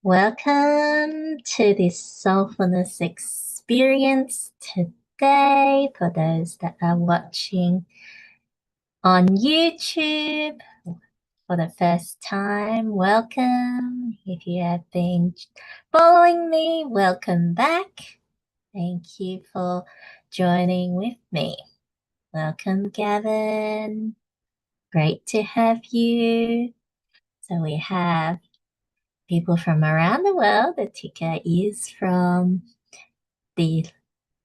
Welcome to this Soulfulness experience today. For those that are watching on YouTube for the first time, welcome. If you have been following me, welcome back. Thank you for joining with me. Welcome, Gavin. Great to have you. So we have people from around the world. The ticker is from the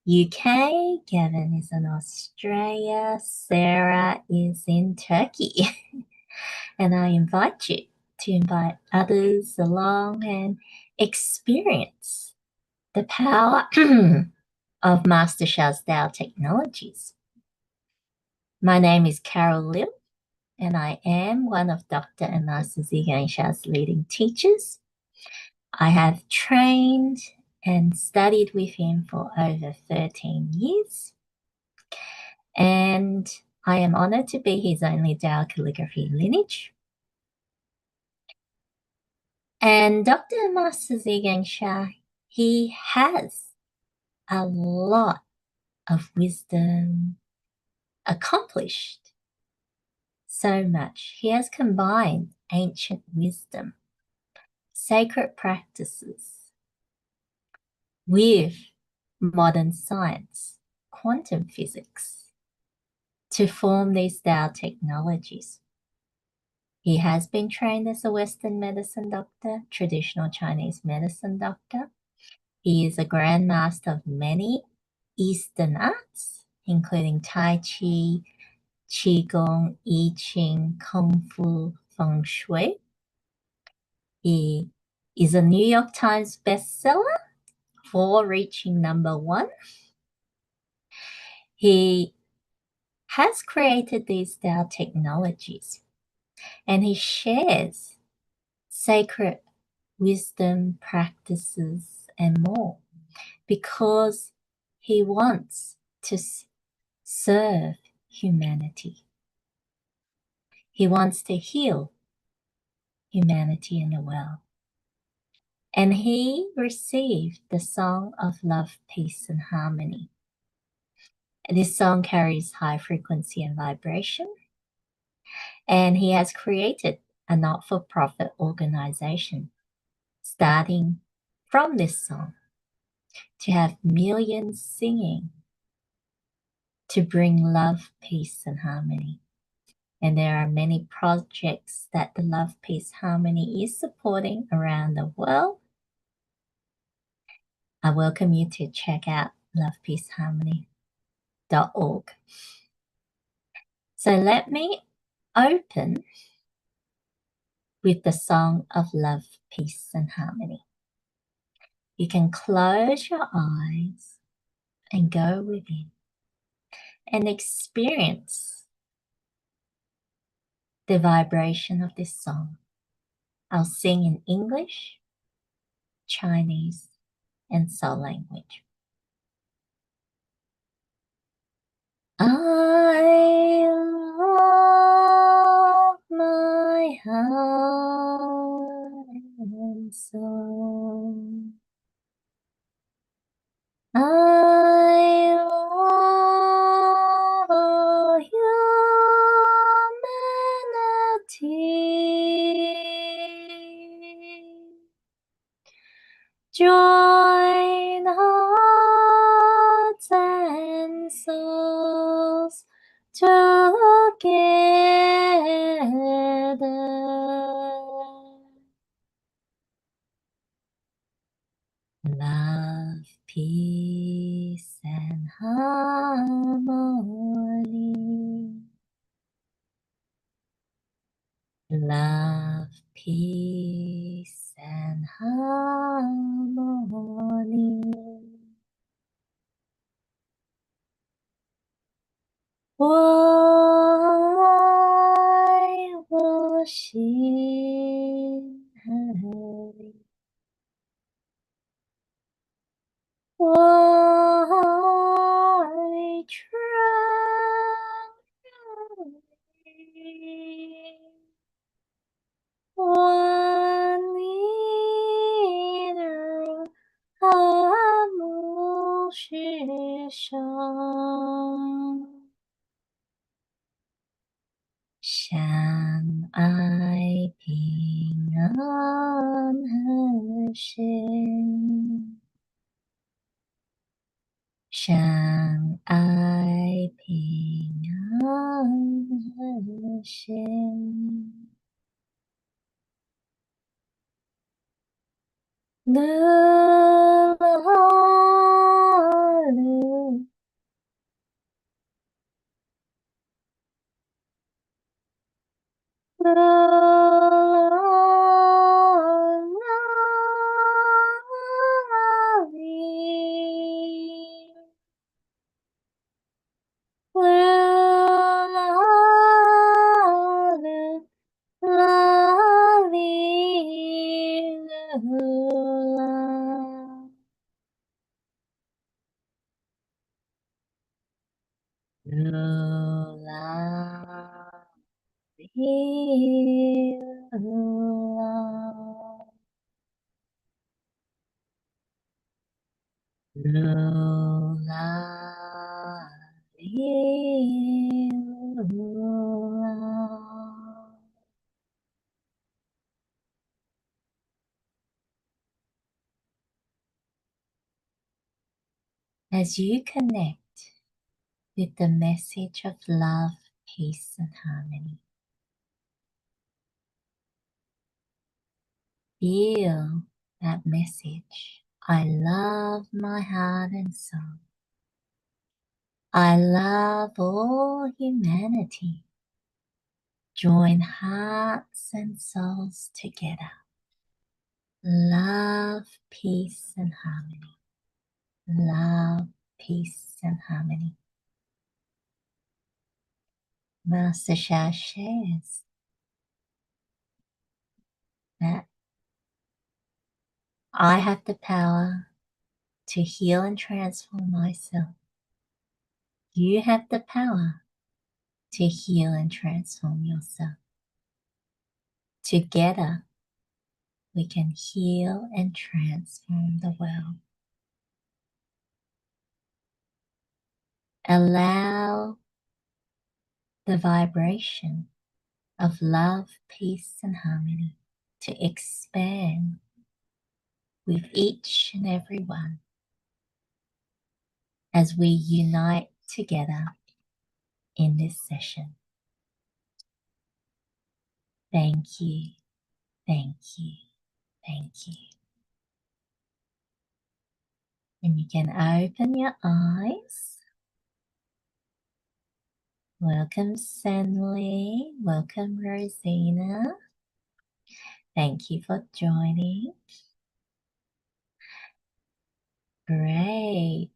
UK. Gavin is in Australia. Sarah is in Turkey. And I invite you to invite others along and experience the power of Master Sha's Tao technologies. My name is Carol Lim, and I am one of Dr. and Master Zhigang Sha's leading teachers. I have trained and studied with him for over 13 years. And I am honored to be his only Tao calligraphy lineage. And Dr. and Master Zhigang Sha, he has a lot of wisdom accomplished. So much. He has combined ancient wisdom, sacred practices, with modern science, quantum physics, to form these Tao technologies. He has been trained as a Western medicine doctor, traditional Chinese medicine doctor. He is a grandmaster of many Eastern arts, including Tai Chi, Qigong, I Ching, Kung Fu, Feng Shui. He is a New York Times bestseller for reaching #1. He has created these Tao technologies, and he shares sacred wisdom, practices, and more because he wants to serve humanity. He wants to heal humanity in the world. And he received the Song of Love, Peace, and Harmony. This song carries high frequency and vibration. And he has created a not-for-profit organization starting from this song to have millions singing to bring love, peace, and harmony. And there are many projects that the Love, Peace, Harmony is supporting around the world. I welcome you to check out lovepeaceharmony.org. So let me open with the song of love, peace, and harmony. You can close your eyes and go within and experience the vibration of this song. I'll sing in English, Chinese, and Soul language. I love my heart and soul. I love all humanity. Join hearts and souls together. Love, peace, and harmony. Love, peace, and harmony. Why worship Hari? Why try? One 相爱平安和谐，相爱平安和谐。啦啦啦啦哩，啦啦哩啦。啦哩啦，啦哩啦。As you connect with the message of love, peace, and harmony, feel that message. I love my heart and soul. I love all humanity. Join hearts and souls together. Love, peace, and harmony. Love, peace, and harmony. Master Sha shares that I have the power to heal and transform myself. You have the power to heal and transform yourself. Together, we can heal and transform the world. Allow the vibration of love, peace, and harmony to expand with each and every one as we unite together in this session. Thank you, thank you, thank you. And you can open your eyes. Welcome, Senli. Welcome, Rosina. Thank you for joining. Great.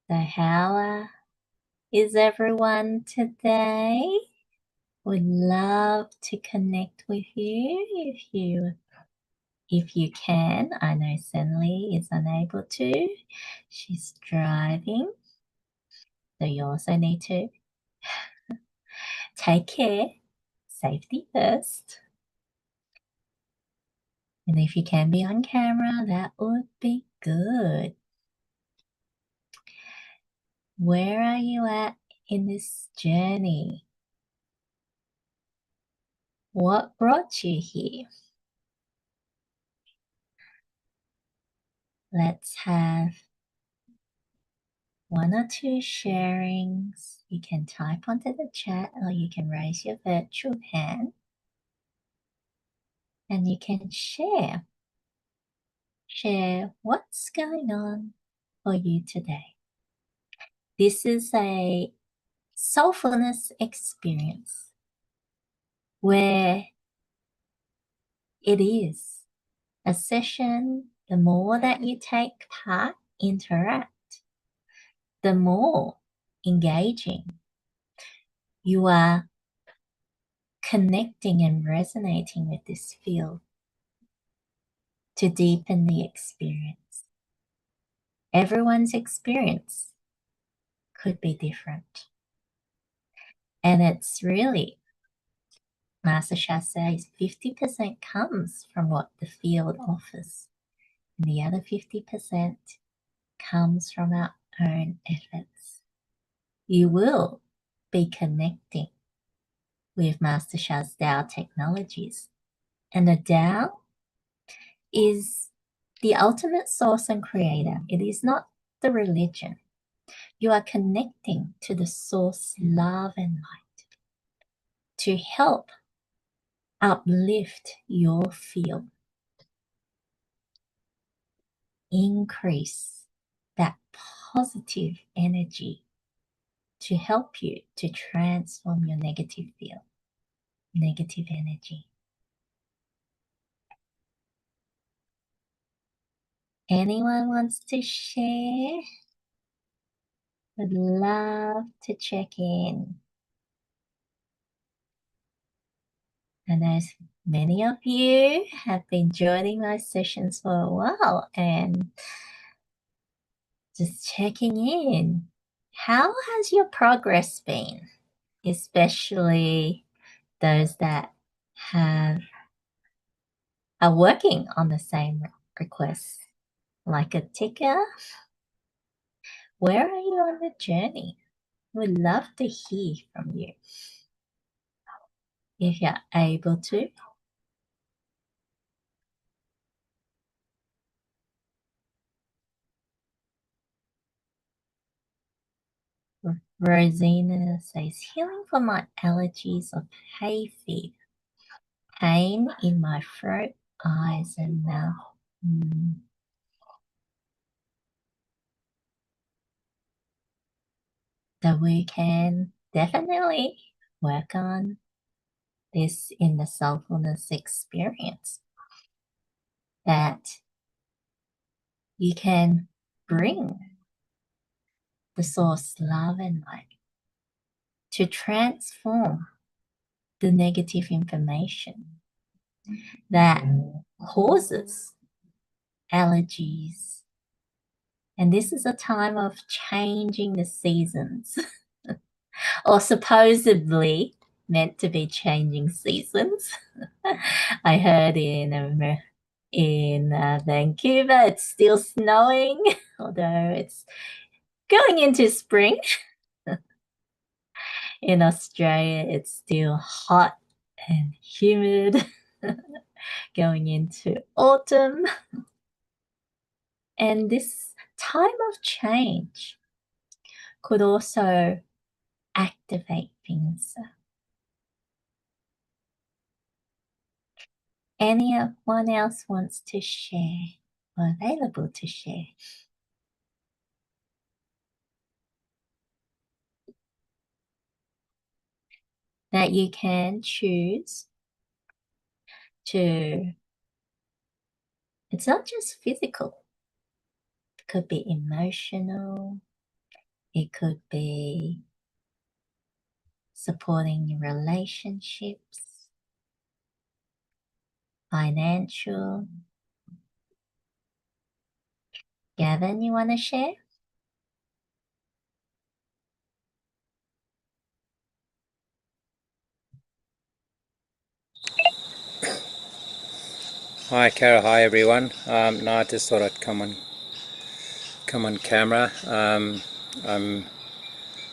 So how is everyone today? Would love to connect with you if you can. I know Senli is unable to. She's driving. So you also need to take care. Safety first. And if you can be on camera, that would be good. Where are you at in this journey? What brought you here? Let's have one or two sharings. You can type onto the chat or you can raise your virtual hand and you can share. Share what's going on for you today. This is a soulfulness experience where it is a session. The more that you take part, interact, the more engaging you are connecting and resonating with this field to deepen the experience. Everyone's experience could be different. And it's really, Master Shah says, 50% comes from what the field offers. And the other 50% comes from our own efforts. You will be connecting with Master Sha's Tao technologies. And the Tao is the ultimate source and creator. It is not the religion. You are connecting to the source, love, and light to help uplift your field, increase that positive energy to help you to transform your negative field, negative energy. Anyone wants to share? Would love to check in. I know many of you have been joining my sessions for a while and just checking in. How has your progress been? Especially those that are working on the same request, like a ticker. Where are you on the journey? We'd love to hear from you. If you're able to. Rosina says, healing for my allergies of hay fever, pain in my throat, eyes and mouth. So we can definitely work on this in the soulfulness experience, that you can bring the source love and light to transform the negative information that causes allergies. And this is a time of changing the seasons, or supposedly meant to be changing seasons. I heard in Vancouver it's still snowing, although it's going into spring. In Australia, it's still hot and humid, going into autumn. And this time of change could also activate things. Anyone else wants to share or available to share? That you can choose to, it's not just physical, it could be emotional, it could be supporting your relationships, financial. Gavin, you want to share? Hi Kara, hi everyone. No, I just thought I'd come on camera. I'm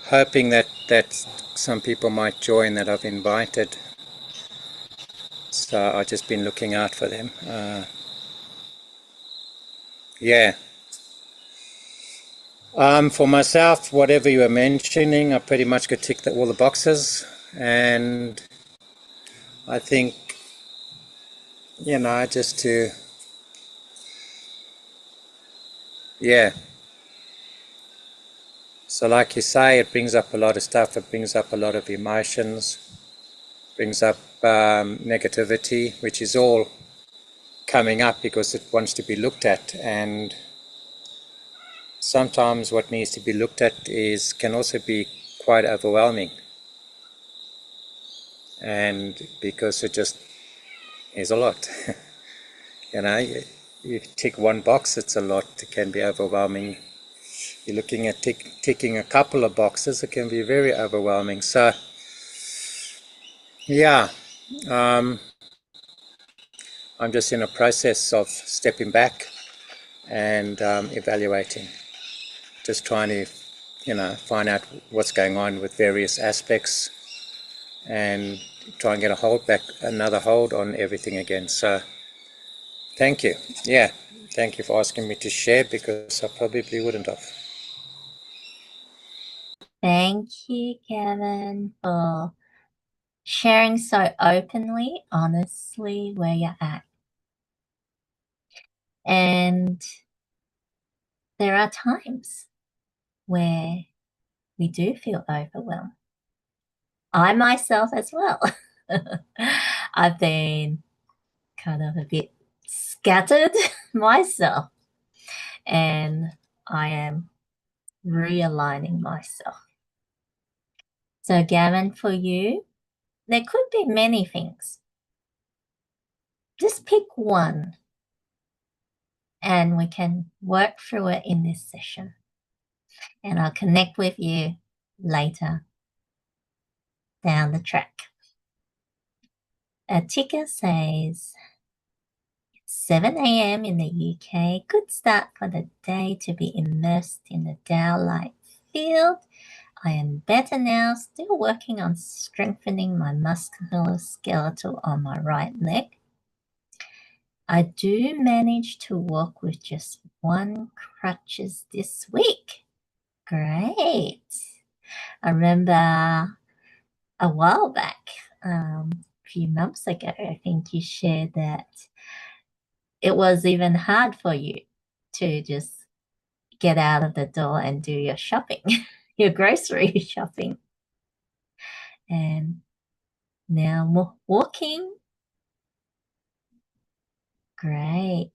hoping that some people might join that I've invited. So I've just been looking out for them. Yeah. For myself, whatever you were mentioning, I pretty much could tick all the boxes, and I think, just to, yeah. So like you say, it brings up a lot of stuff. It brings up a lot of emotions, brings up negativity, which is all coming up because it wants to be looked at. And sometimes what needs to be looked at can also be quite overwhelming, and because it just is a lot. You tick one box, it's a lot. It can be overwhelming. You're looking at ticking a couple of boxes, it can be very overwhelming. So yeah, I'm just in a process of stepping back and evaluating just trying to, find out what's going on with various aspects and try and get another hold on everything again. So thank you. Yeah, thank you for asking me to share, because I probably wouldn't have. Thank you, Kevin, for sharing so openly, honestly, where you're at. And there are times where we do feel overwhelmed. I myself as well. I've been kind of a bit scattered myself, and I am realigning myself. So, Gavin, for you, there could be many things. Just pick one and we can work through it in this session. And I'll connect with you later down the track. A ticker says 7 a.m. in the UK. Good start for the day to be immersed in the Tao light field. I am better now, still working on strengthening my musculoskeletal on my right leg. I do manage to walk with just one crutches this week. Great. I remember a while back, a few months ago, I think you shared that it was even hard for you to just get out of the door and do your shopping, your grocery shopping. And now walking. Great.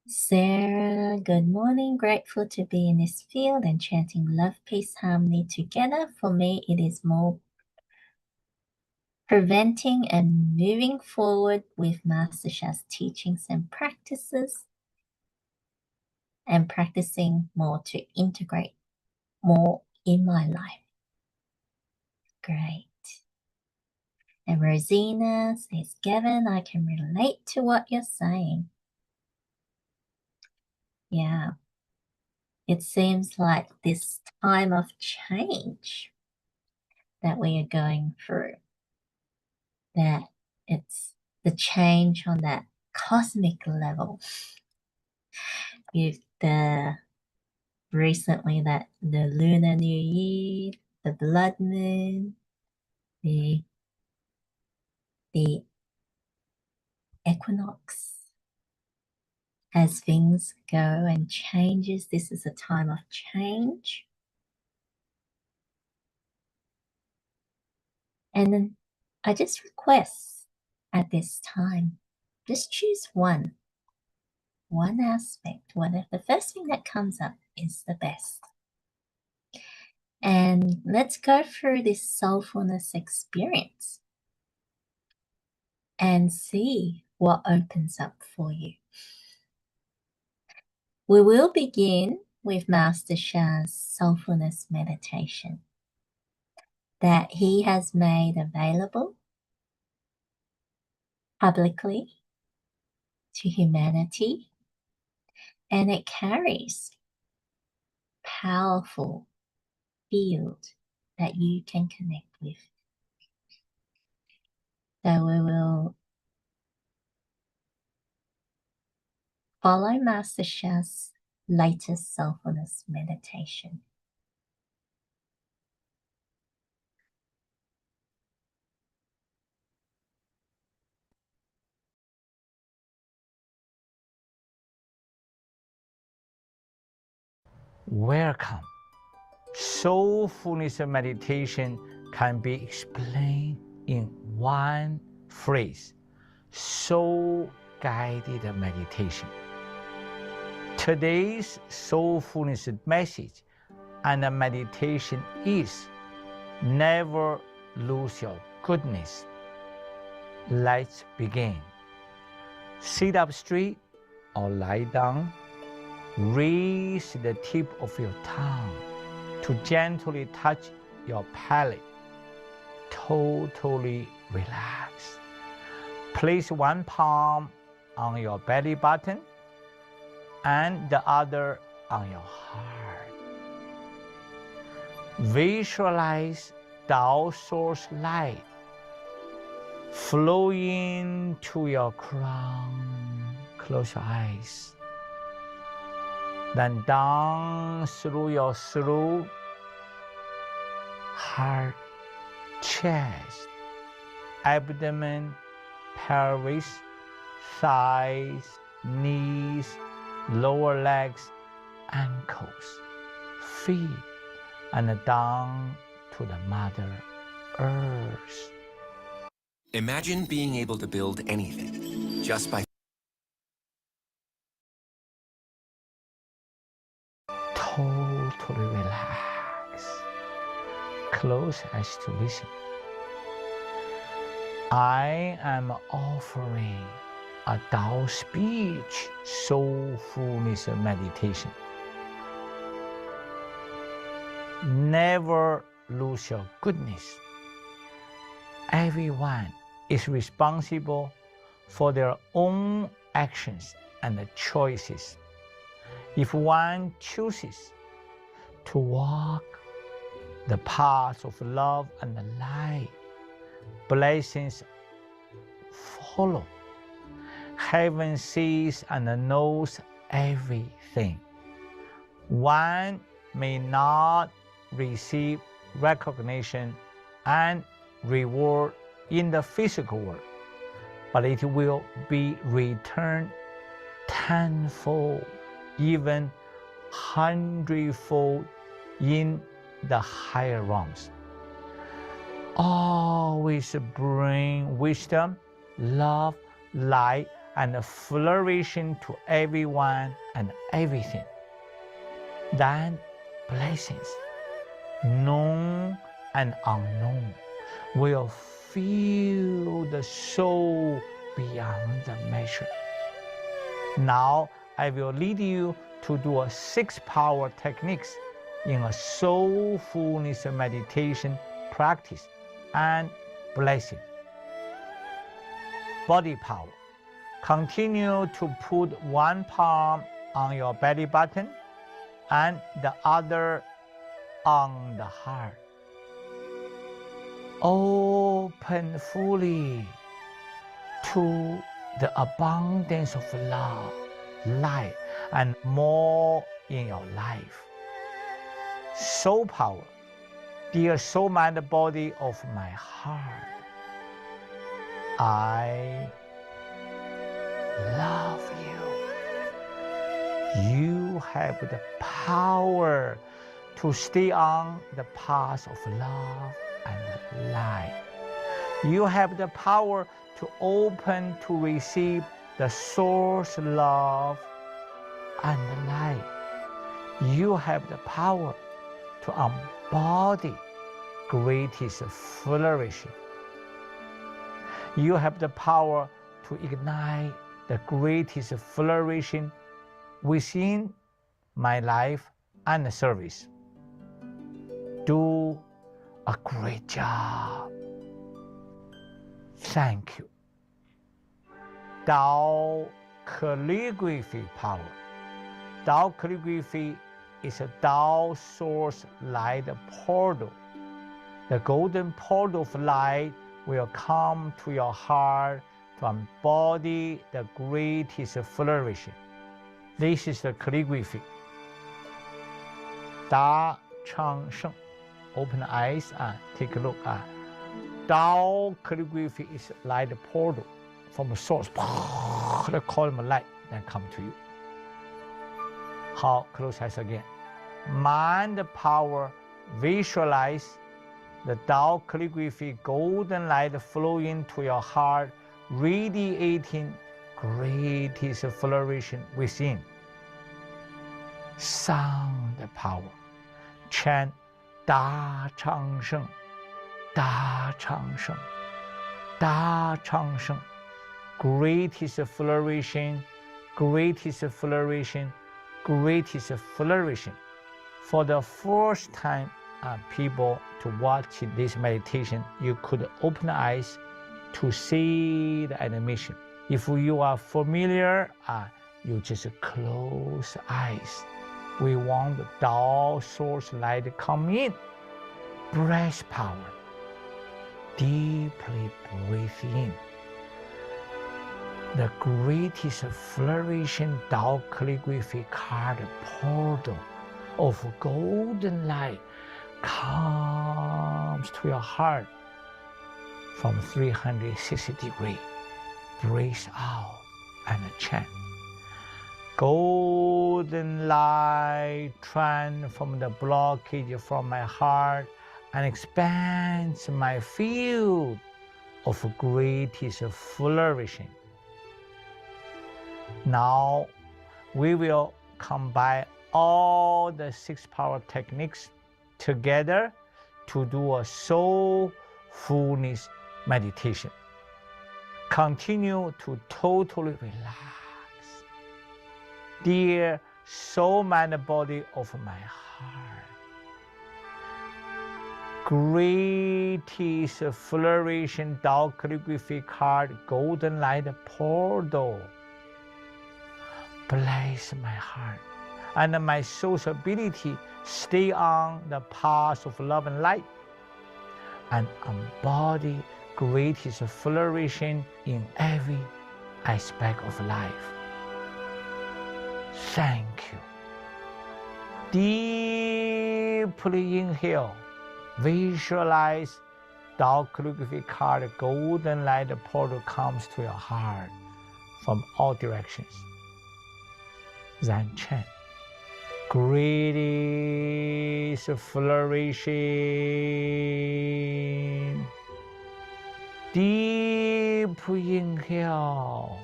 Sarah, good morning. Grateful to be in this field and chanting love, peace, harmony together. For me, it is more preventing and moving forward with Master Sha's teachings and practices, and practicing more to integrate more in my life. Great. And Rosina says, Gavin, I can relate to what you're saying. Yeah. It seems like this time of change that we are going through, that it's the change on that cosmic level. With the recently that the Lunar New Year, the blood moon, the equinox, as things go and changes, this is a time of change. And then I just request at this time, just choose one aspect, whatever the first thing that comes up is the best. And let's go through this soulfulness experience and see what opens up for you. We will begin with Master Sha's soulfulness meditation that he has made available publicly to humanity, and it carries powerful field that you can connect with. So we will follow Master Sha's latest soulfulness meditation. Welcome. Soulfulness meditation can be explained in one phrase: soul-guided meditation. Today's soulfulness message and meditation is never lose your goodness. Let's begin. Sit up straight or lie down. Raise the tip of your tongue to gently touch your palate. Totally relax. Place one palm on your belly button and the other on your heart. Visualize Tao source light flowing to your crown. Close your eyes. Then down through your throat, heart, chest, abdomen, pelvis, thighs, knees, lower legs, ankles, feet, and down to the Mother Earth. Imagine being able to build anything just by Totally relax. Close eyes to listen. I am offering a Tao speech soulfulness meditation. Never lose your goodness. Everyone is responsible for their own actions and choices. If one chooses to walk the path of love and light, blessings follow. Heaven sees and knows everything. One may not receive recognition and reward in the physical world, but it will be returned tenfold, even hundredfold in the higher realms. Always bring wisdom, love, light, and flourishing to everyone and everything. Then blessings, known and unknown, will fill the soul beyond the measure. Now I will lead you to do a 6 power techniques in a soulfulness meditation practice and blessing. Body power. Continue to put one palm on your belly button and the other on the heart. Open fully to the abundance of love, light, and more in your life. Soul power. Dear soul, mind, body of my heart, I love you. You have the power to stay on the path of love and light. You have the power to open to receive the source love and light. You have the power to embody greatest flourishing. You have the power to ignite the greatest flourishing within my life and service. Do a great job. Thank you. Tao calligraphy power. Tao calligraphy is a Tao source light portal. The golden portal of light will come to your heart to embody the greatest flourishing. This is the calligraphy. Da Chang Sheng. Open the eyes and take a look at Tao calligraphy is light portal from the source. The column of light then come to you. How? Close eyes again. Mind power, visualize the Tao calligraphy golden light flowing to your heart, radiating greatest flourishing within. Sound power. Chant Da Chang Sheng, Da Chang Sheng, Da Chang Sheng. Greatest flourishing, greatest flourishing, greatest flourishing. For the first time, people to watch this meditation, you could open the eyes to see the animation. If you are familiar, you just close eyes. We want the Tao source light to come in. Breath power. Deeply breathe in. The greatest flourishing Tao calligraphy card portal of golden light comes to your heart from 360 degrees. Breathe out and chant. Golden light transform the blockage from my heart and expands my field of greatest flourishing. Now we will combine all the 6 power techniques together to do a soulfulness meditation. Continue to totally relax. Dear soul, mind, body of my heart, greatest flourishing Tao calligraphy card, golden light portal, bless my heart and my soul's ability stay on the path of love and light and embody greatest flourishing in every aspect of life. Thank you. Deeply inhale. Visualize Tao calligraphy card golden light portal comes to your heart from all directions. Then chant. Greatest flourishing. Deep inhale.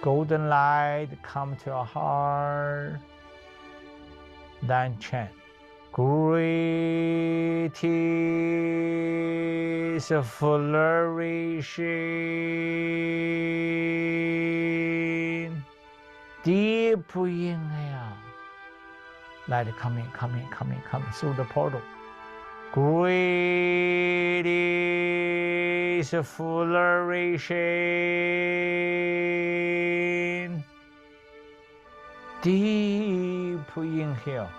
Golden light come to your heart. Then chant. Greatest flourishing. Deep inhale. Light coming through the portal. Greatest flourishing. Deep inhale.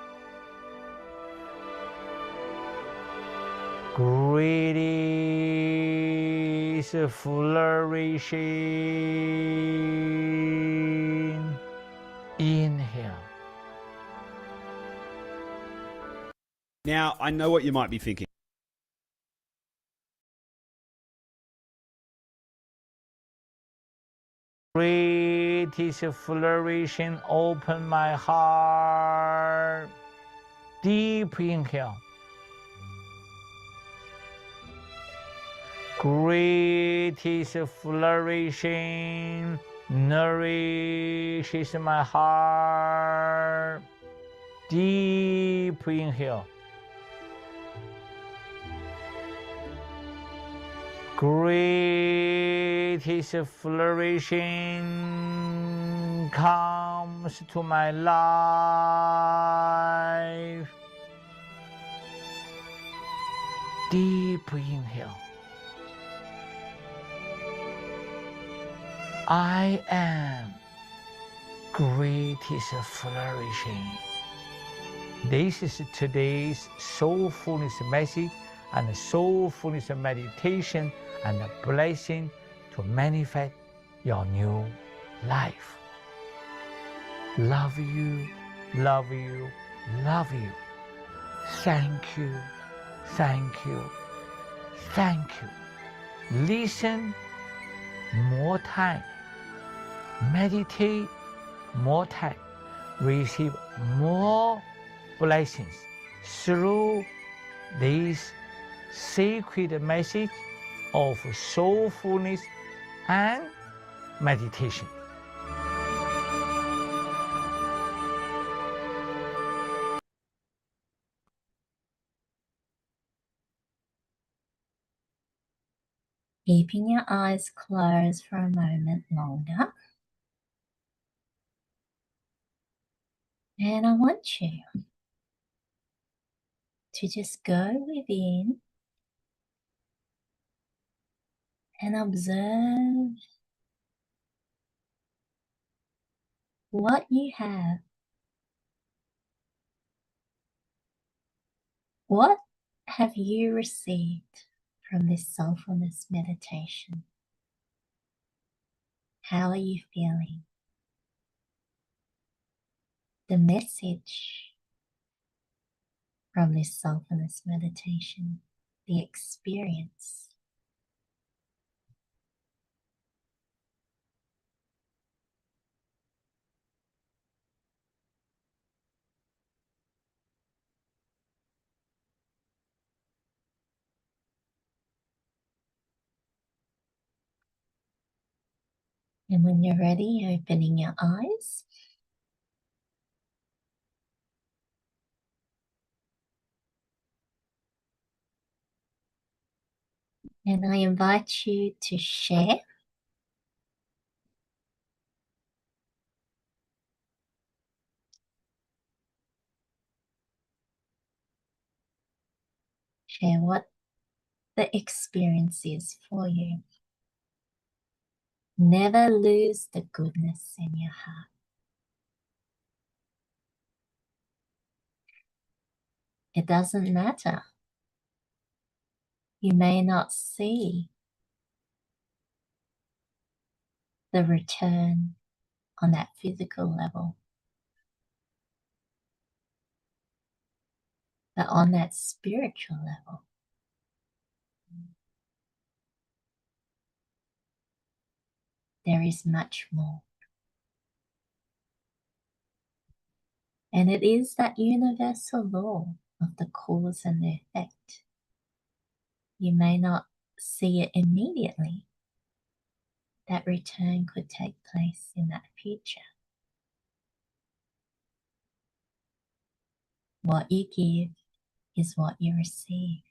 Greatest flourishing. Inhale. Now, I know what you might be thinking. Greatest flourishing, open my heart. Deep inhale. Greatest flourishing, nourishes my heart. Deep inhale. Greatest flourishing comes to my life. Deep inhale. I am greatest flourishing. This is today's soulfulness message and soulfulness meditation and a blessing to manifest your new life. Love you, love you, love you. Thank you, thank you, thank you. Listen more time. Meditate more time. Receive more blessings through this sacred message of soulfulness and meditation. Keeping your eyes closed for a moment longer. And I want you to just go within and observe what you have. What have you received from this soulfulness meditation? How are you feeling? The message from this soulfulness meditation, the experience. And when you're ready, opening your eyes. And I invite you to share what the experience is for you. Never lose the goodness in your heart. It doesn't matter. You may not see the return on that physical level, but on that spiritual level, there is much more. And it is that universal law of the cause and the effect. You may not see it immediately. That return could take place in that future. What you give is what you receive.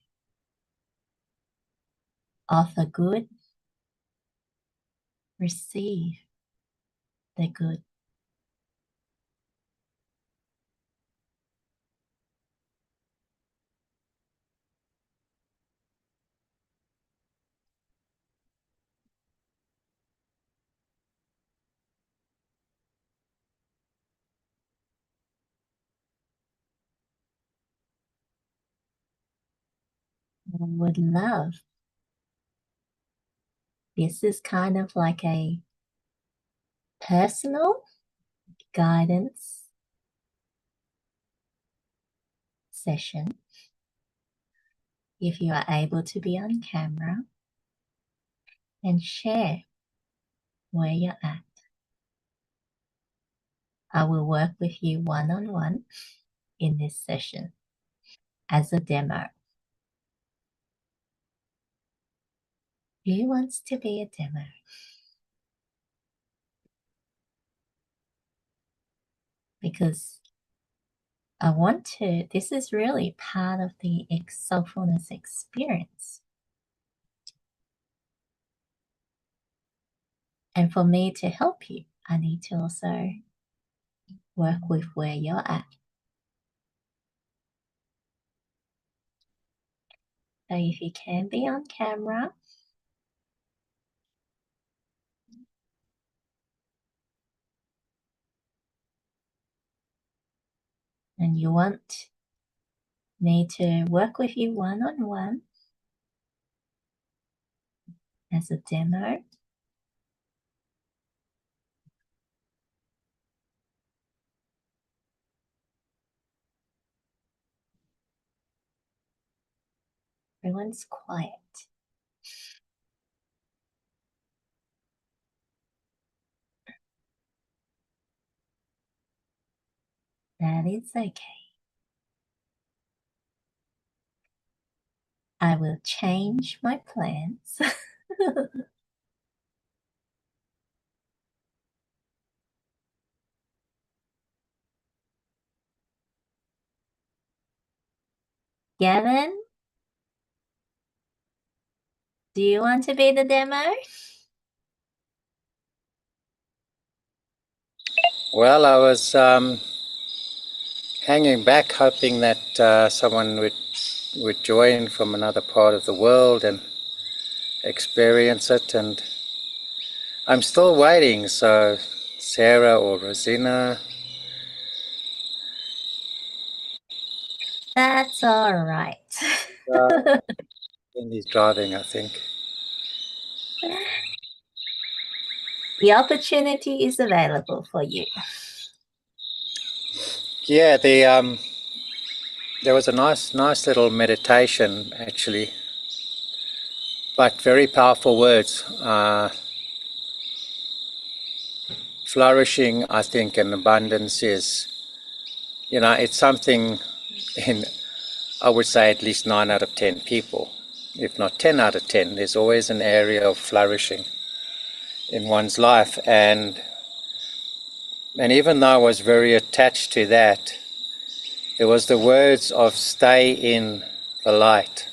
Offer good, receive the good. I would love, this is kind of like a personal guidance session. If you are able to be on camera and share where you're at. I will work with you one-on-one in this session as a demo. Who wants to be a demo? Because I want to, this is really part of the soulfulness experience. And for me to help you, I need to also work with where you're at. So if you can be on camera, and you want me to work with you one-on-one as a demo, everyone's quiet. That is okay. I will change my plans. Gavin, do you want to be the demo? Well, I was hanging back, hoping that someone would join from another part of the world and experience it, and I'm still waiting, so Sarah or Rosina. That's all right. He's driving, I think. The opportunity is available for you. Yeah, there was a nice little meditation actually, but very powerful words. Flourishing, I think, and abundance is, it's something in, I would say, at least 9 out of 10 people, if not 10 out of 10. There's always an area of flourishing in one's life, and even though I was very attached to that, there was the words of stay in the light.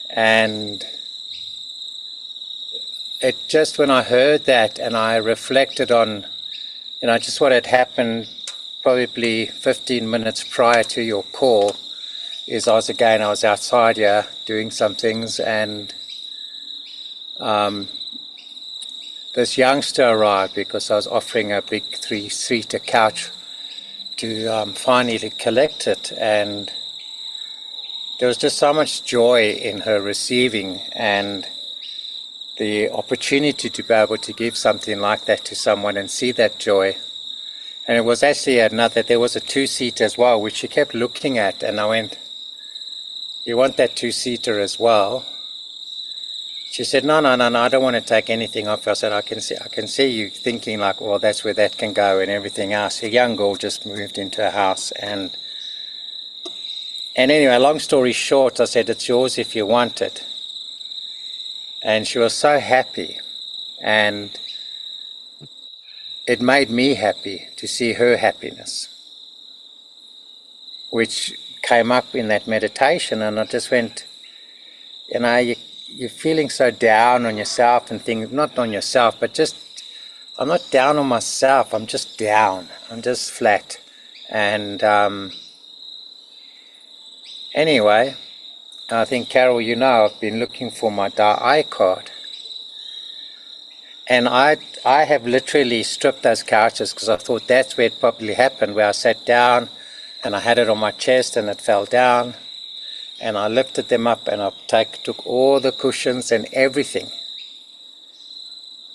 And it just, when I heard that and I reflected on, just what had happened probably 15 minutes prior to your call, is I was outside here doing some things, and this youngster arrived because I was offering a big 3-seater couch to finally collect it, and there was just so much joy in her receiving, and the opportunity to be able to give something like that to someone and see that joy. And it was actually there was a 2-seater as well, which she kept looking at, and I went, you want that 2-seater as well? She said, no, I don't want to take anything off. I said, I can see you thinking like, well, that's where that can go and everything else. A young girl just moved into a house, and anyway, long story short, I said, it's yours if you want it. And she was so happy, and it made me happy to see her happiness, which came up in that meditation. And I just went, you're feeling so down on yourself and things, not on yourself, but just, I'm not down on myself, I'm just down, I'm just flat. And anyway, I think, Carol, I've been looking for my I card. And I have literally stripped those couches because I thought that's where it probably happened, where I sat down and I had it on my chest and it fell down. And I lifted them up and I took all the cushions and everything,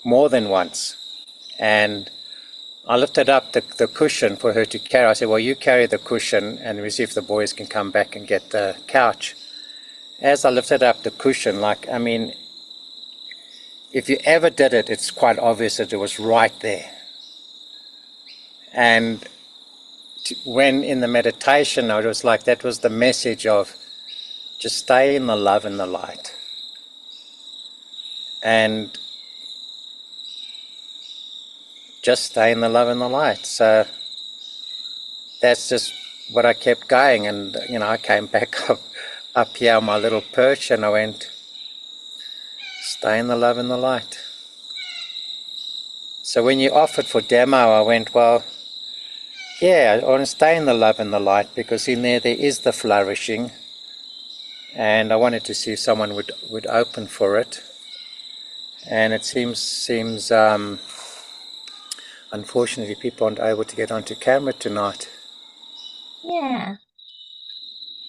more than once. And I lifted up the cushion for her to carry. I said, well, you carry the cushion and we see if the boys can come back and get the couch. As I lifted up the cushion, if you ever did it, it's quite obvious that it was right there. And when in the meditation, it was like that was the message of just stay in the love and the light. And just stay in the love and the light. So that's just what I kept going. And, I came back up here on my little perch and I went, stay in the love and the light. So when you offered for demo, I went, well, yeah, I want to stay in the love and the light because in there is the flourishing. And I wanted to see if someone would open for it. And it seems unfortunately people aren't able to get onto camera tonight. Yeah.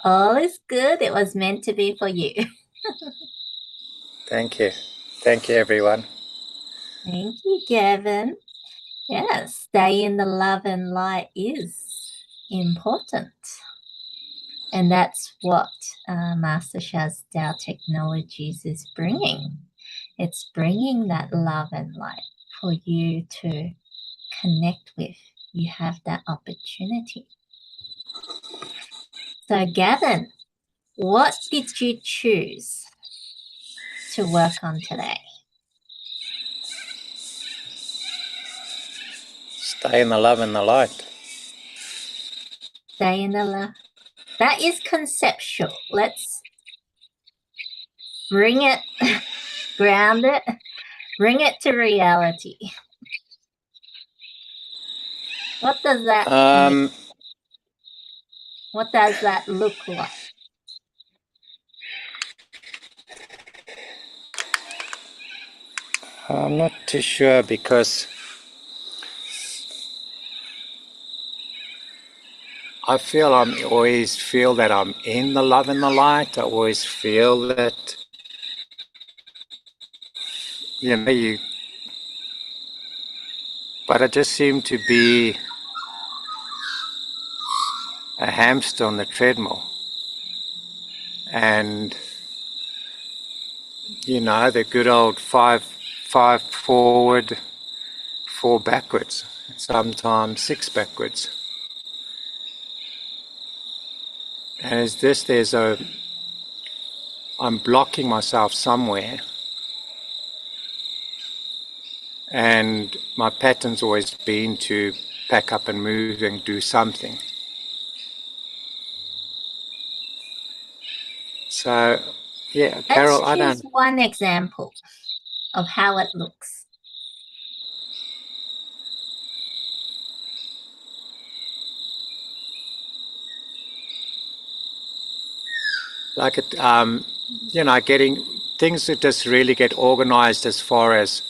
All is good. It was meant to be for you. Thank you. Thank you, everyone. Thank you, Gavin. Yes, stay in the love and light is important. And that's what Master Shah's Tao Technologies is bringing. It's bringing that love and light for you to connect with. You have that opportunity. So, Gavin, what did you choose to work on today? Stay in the love and the light. Stay in the love. That is conceptual. Let's bring it, ground it, bring it to reality. What does that mean? What does that look like? I'm not too sure because I always feel that I'm in the love and the light. I always feel that, but I just seem to be a hamster on the treadmill. And, the good old five forward, 4 backwards, sometimes 6 backwards. And I'm blocking myself somewhere, and my pattern's always been to pack up and move and do something. So, yeah, Carol, Let's choose one example of how it looks. like it, getting things that just really get organized as far as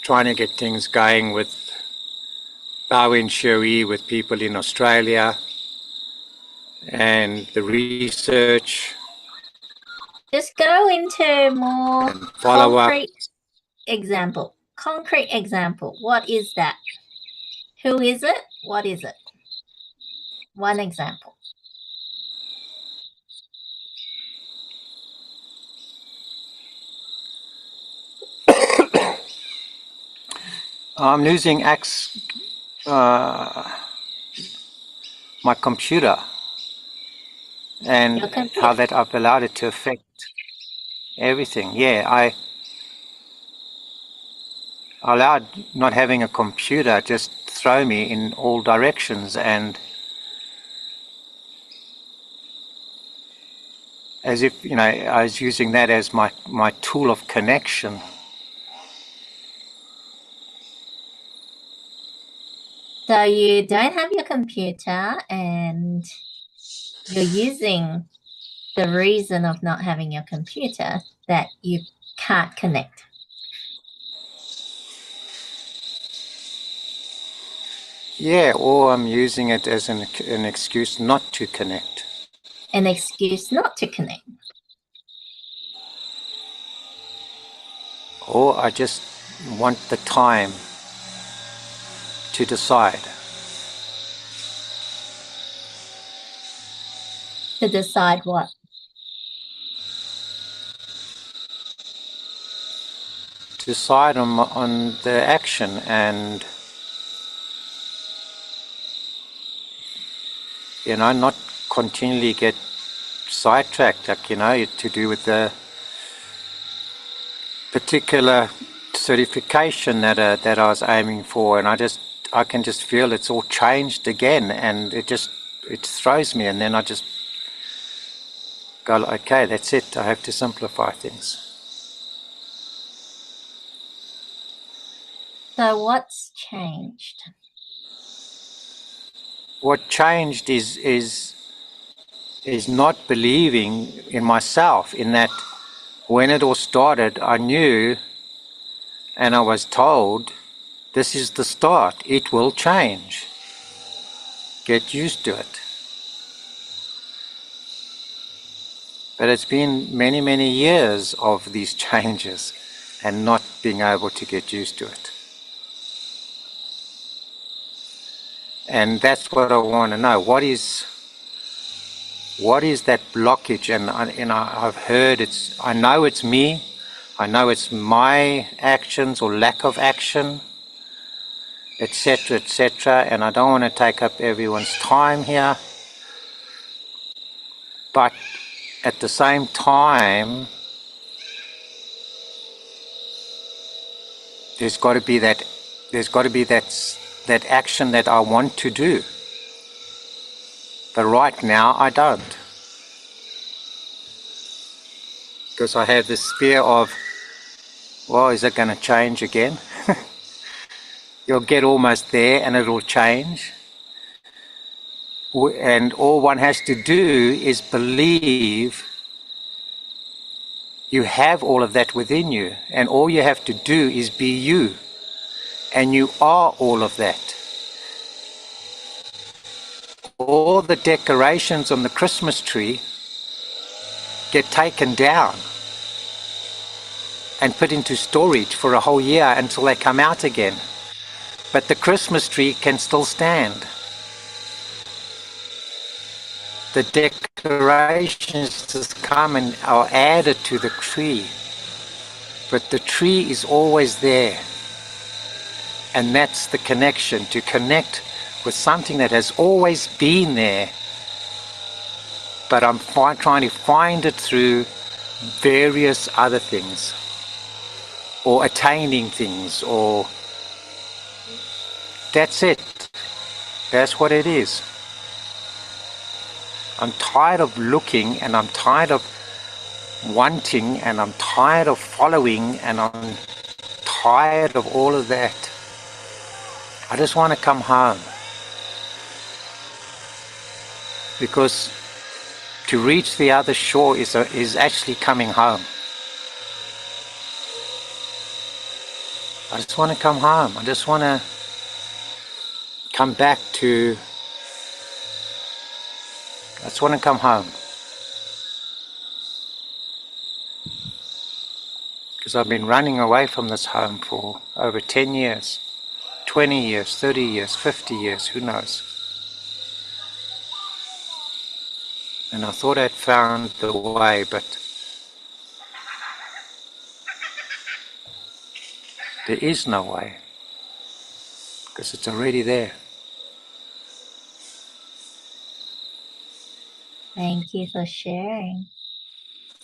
trying to get things going with Bowen Sherry, with people in Australia, and the research. Just go into more concrete example. Concrete example. What is that? Who is it? What is it? One example. I'm losing my computer, and how that I've allowed it to affect everything. Yeah, I allowed not having a computer just throw me in all directions, and as if, I was using that as my tool of connection. So you don't have your computer and you're using the reason of not having your computer that you can't connect. Yeah, or I'm using it as an excuse not to connect. An excuse not to connect. Or I just want the time to decide. To decide what? Decide on the action, and not continually get sidetracked, like, to do with the particular certification that I was aiming for, and I can just feel it's all changed again, and it throws me, and then I just go, okay, that's it, I have to simplify things. So what's changed? What changed is not believing in myself, in that when it all started, I knew, and I was told, this is the start, it will change. Get used to it. But it's been many, many years of these changes and not being able to get used to it. And that's what I want to know. What is that blockage? And I've heard I know it's me. I know it's my actions or lack of action, etc., etc. And I don't want to take up everyone's time here. But at the same time, there's got to be that action that I want to do. But right now I don't. Because I have this fear of, well, is it going to change again? You'll get almost there and it'll change. And all one has to do is believe you have all of that within you. And all you have to do is be you. And you are all of that. all the decorations on the Christmas tree get taken down and put into storage for a whole year until they come out again. But the Christmas tree can still stand. The decorations just come and are added to the tree, but the tree is always there. And that's the connection, to connect with something that has always been there, but I'm trying to find it through various other things, or attaining things, or that's it. That's what it is. I'm tired of looking, and I'm tired of wanting, and I'm tired of following, and I'm tired of all of that. I just want to come home, because to reach the other shore is actually coming home. I just want to come home. I just want to come back to, I just want to come home. Because I've been running away from this home for over 10 years, 20 years, 30 years, 50 years, who knows. And I thought I'd found the way, but there is no way, because it's already there. Thank you for sharing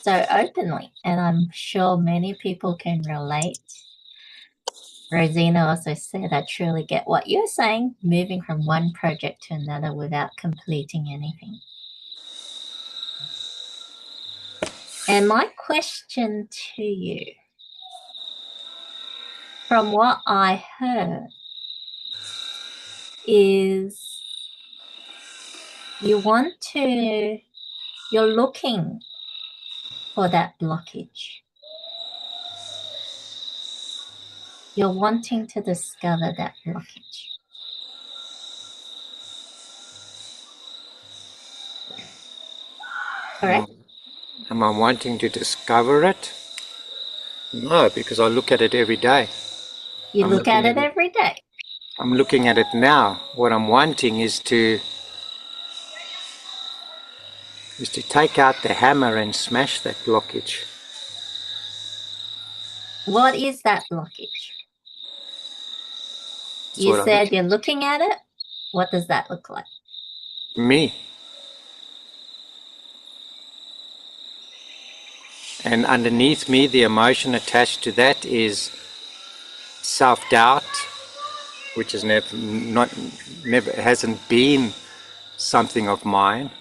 so openly, and I'm sure many people can relate. Rosina also said, I truly get what you're saying, moving from one project to another without completing anything. And my question to you, from what I heard, is you're looking for that blockage. You're wanting to discover that blockage. Correct? Am I wanting to discover it? No, because I look at it every day. You look at it every day. I'm looking at it now. What I'm wanting is to take out the hammer and smash that blockage. What is that blockage? You said you're looking at it. What does that look like? Me. And underneath me, the emotion attached to that is self-doubt, which has never hasn't been something of mine.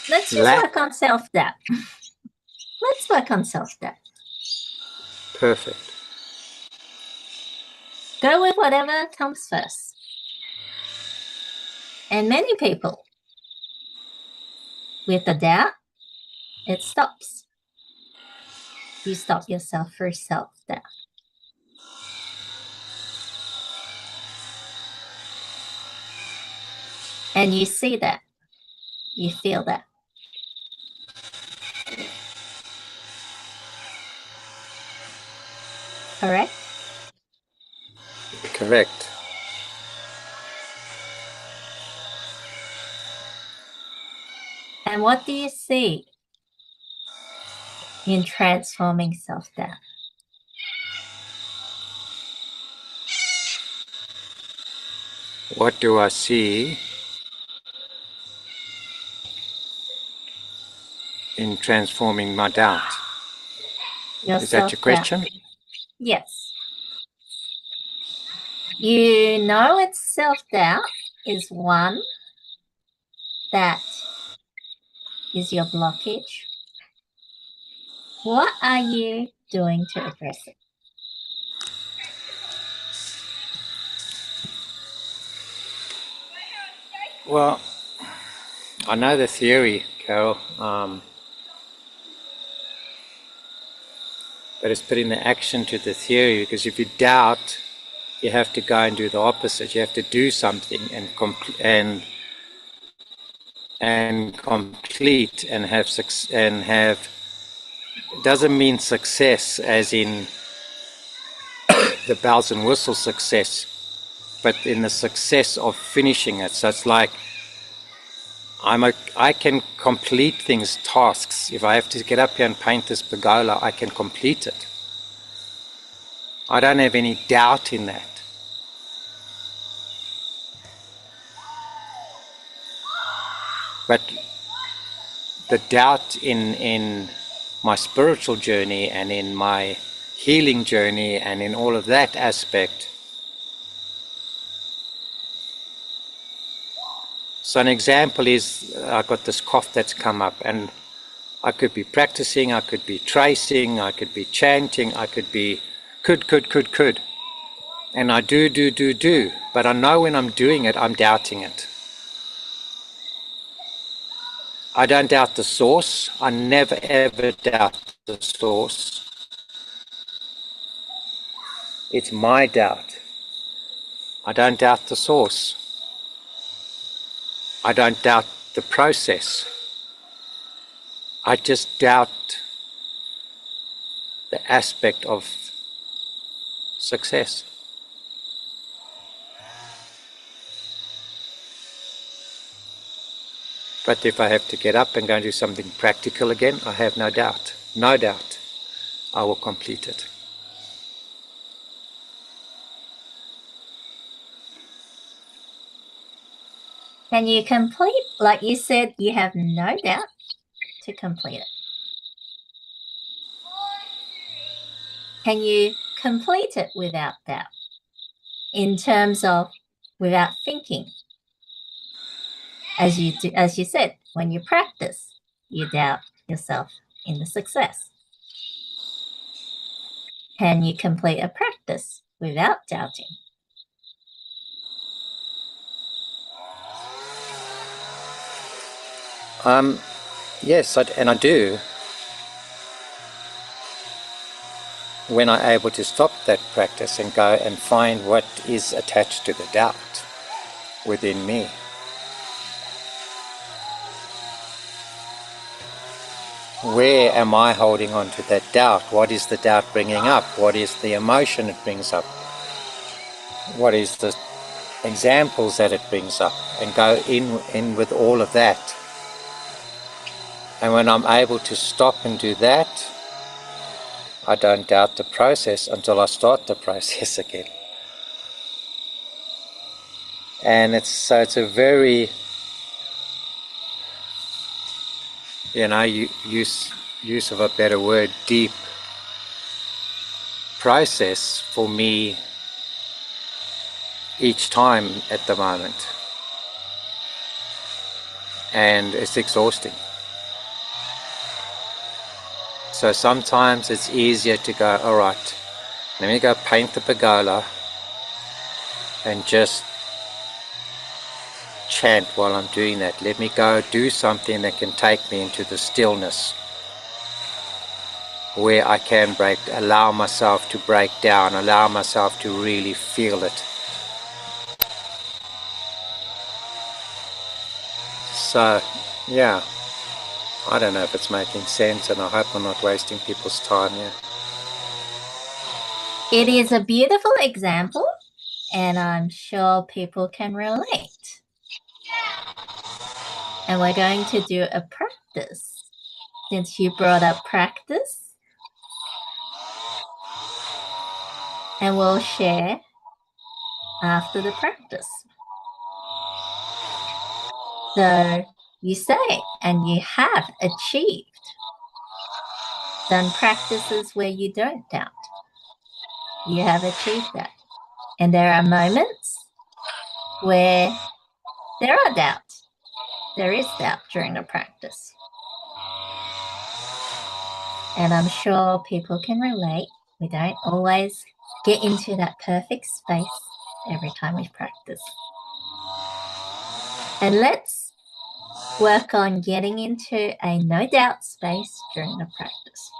Let's just work on self-doubt. Let's work on self-doubt. Perfect. Go with whatever comes first. And many people, with the doubt, it stops. You stop yourself through self-doubt. And you see that. You feel that. Correct? Correct. And what do you see in transforming self-doubt? What do I see in transforming my doubt? Is that your question? Yes. You know it's self-doubt is one that is your blockage. What are you doing to address it? Well, I know the theory, Carol, but it's putting the action to the theory, because if you doubt, you have to go and do the opposite. You have to do something and complete and have doesn't mean success as in the bells and whistles success, but in the success of finishing it. So it's like I can complete things, tasks. If I have to get up here and paint this pergola, I can complete it. I don't have any doubt in that. But the doubt in my spiritual journey and in my healing journey and in all of that aspect. So an example is, I've got this cough that's come up, and I could be practicing, I could be tracing, I could be chanting, I could be could. And I do, but I know when I'm doing it, I'm doubting it. I don't doubt the source. I never ever doubt the source. It's my doubt. I don't doubt the source. I don't doubt the process. I just doubt the aspect of success. But if I have to get up and go and do something practical again, I have no doubt, I will complete it. Can you complete, like you said, you have no doubt to complete it? Can you complete it without doubt? In terms of without thinking? As you said, when you practice, you doubt yourself in the success. Can you complete a practice without doubting? Yes, and I do. When I'm able to stop that practice and go and find what is attached to the doubt within me. Where am I holding on to that doubt? What is the doubt bringing up? What is the emotion it brings up? What is the examples that it brings up? And go in with all of that. And when I'm able to stop and do that, I don't doubt the process until I start the process again. And it's a very, use of a better word, deep process for me each time at the moment. And it's exhausting. So sometimes it's easier to go, all right, let me go paint the pergola and just chant while I'm doing that. Let me go do something that can take me into the stillness where I can allow myself to break down, allow myself to really feel it. So, yeah, I don't know if it's making sense, and I hope I'm not wasting people's time here. It is a beautiful example, and I'm sure people can relate. And we're going to do a practice. Since you brought up practice, and we'll share after the practice. So you say, and you have achieved, done practices where you don't doubt. You have achieved that. And there are moments where there are doubts. There is doubt during the practice. And I'm sure people can relate. We don't always get into that perfect space every time we practice. And let's work on getting into a no doubt space during the practice.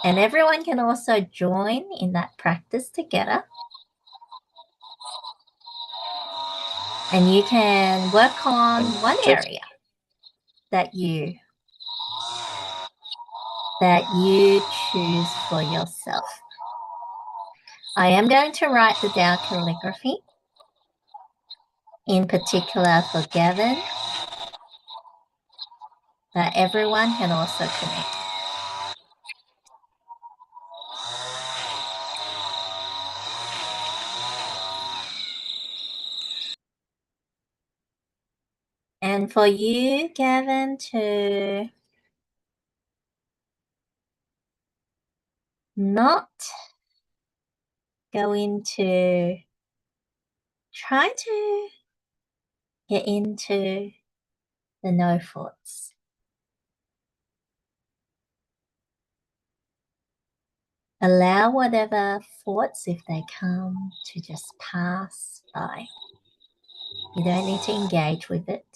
And everyone can also join in that practice together. And you can work on one area that you choose for yourself. I am going to write the Tao calligraphy, in particular for Gavin, but everyone can also connect. And for you, Gavin, to not go into, try to get into the no thoughts. Allow whatever thoughts, if they come, to just pass by. You don't need to engage with it.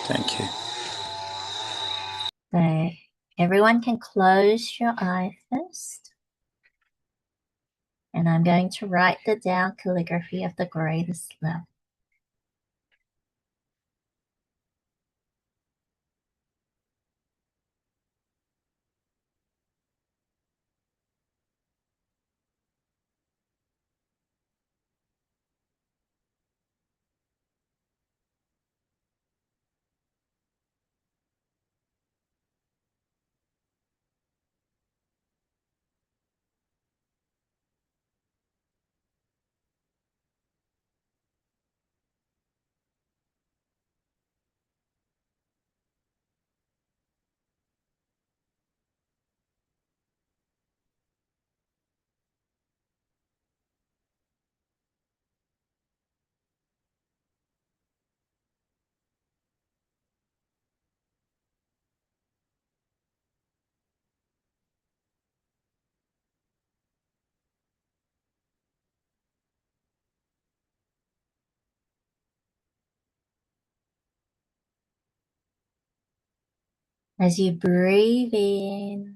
Thank you. So everyone can close your eye first. And I'm going to write the Tao calligraphy of the greatest love. As you breathe in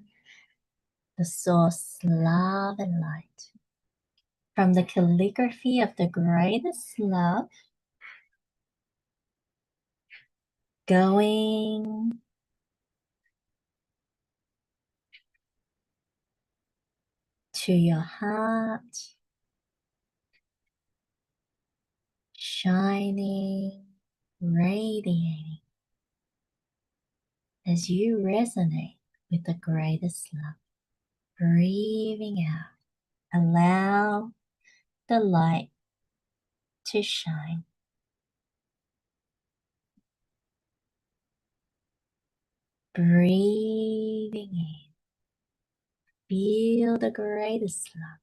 the source, love and light, from the calligraphy of the greatest love, going to your heart, shining, radiating, as you resonate with the greatest love. Breathing out, allow the light to shine. Breathing in, feel the greatest love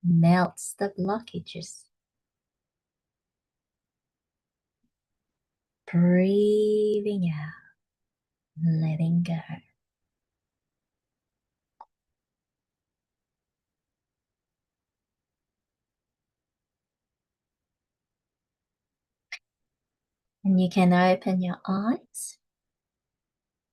melts the blockages. Breathing out, letting go. And you can open your eyes.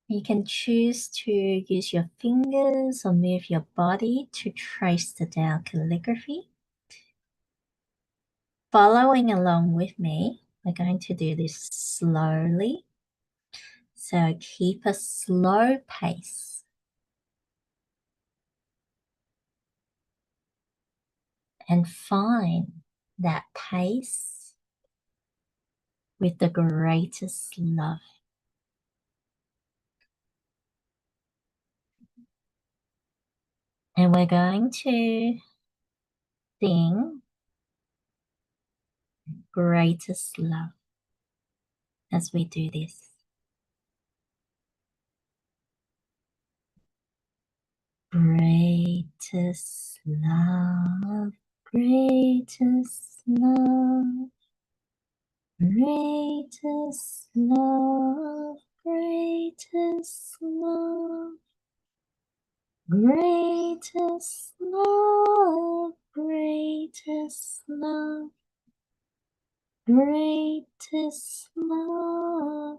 You can choose to use your fingers or move your body to trace the Tao calligraphy. Following along with me, we're going to do this slowly. So keep a slow pace. And find that pace with the greatest love. And we're going to sing greatest love as we do this. Greatest love, greatest love, greatest love, greatest love, greatest love, greatest love, greatest love,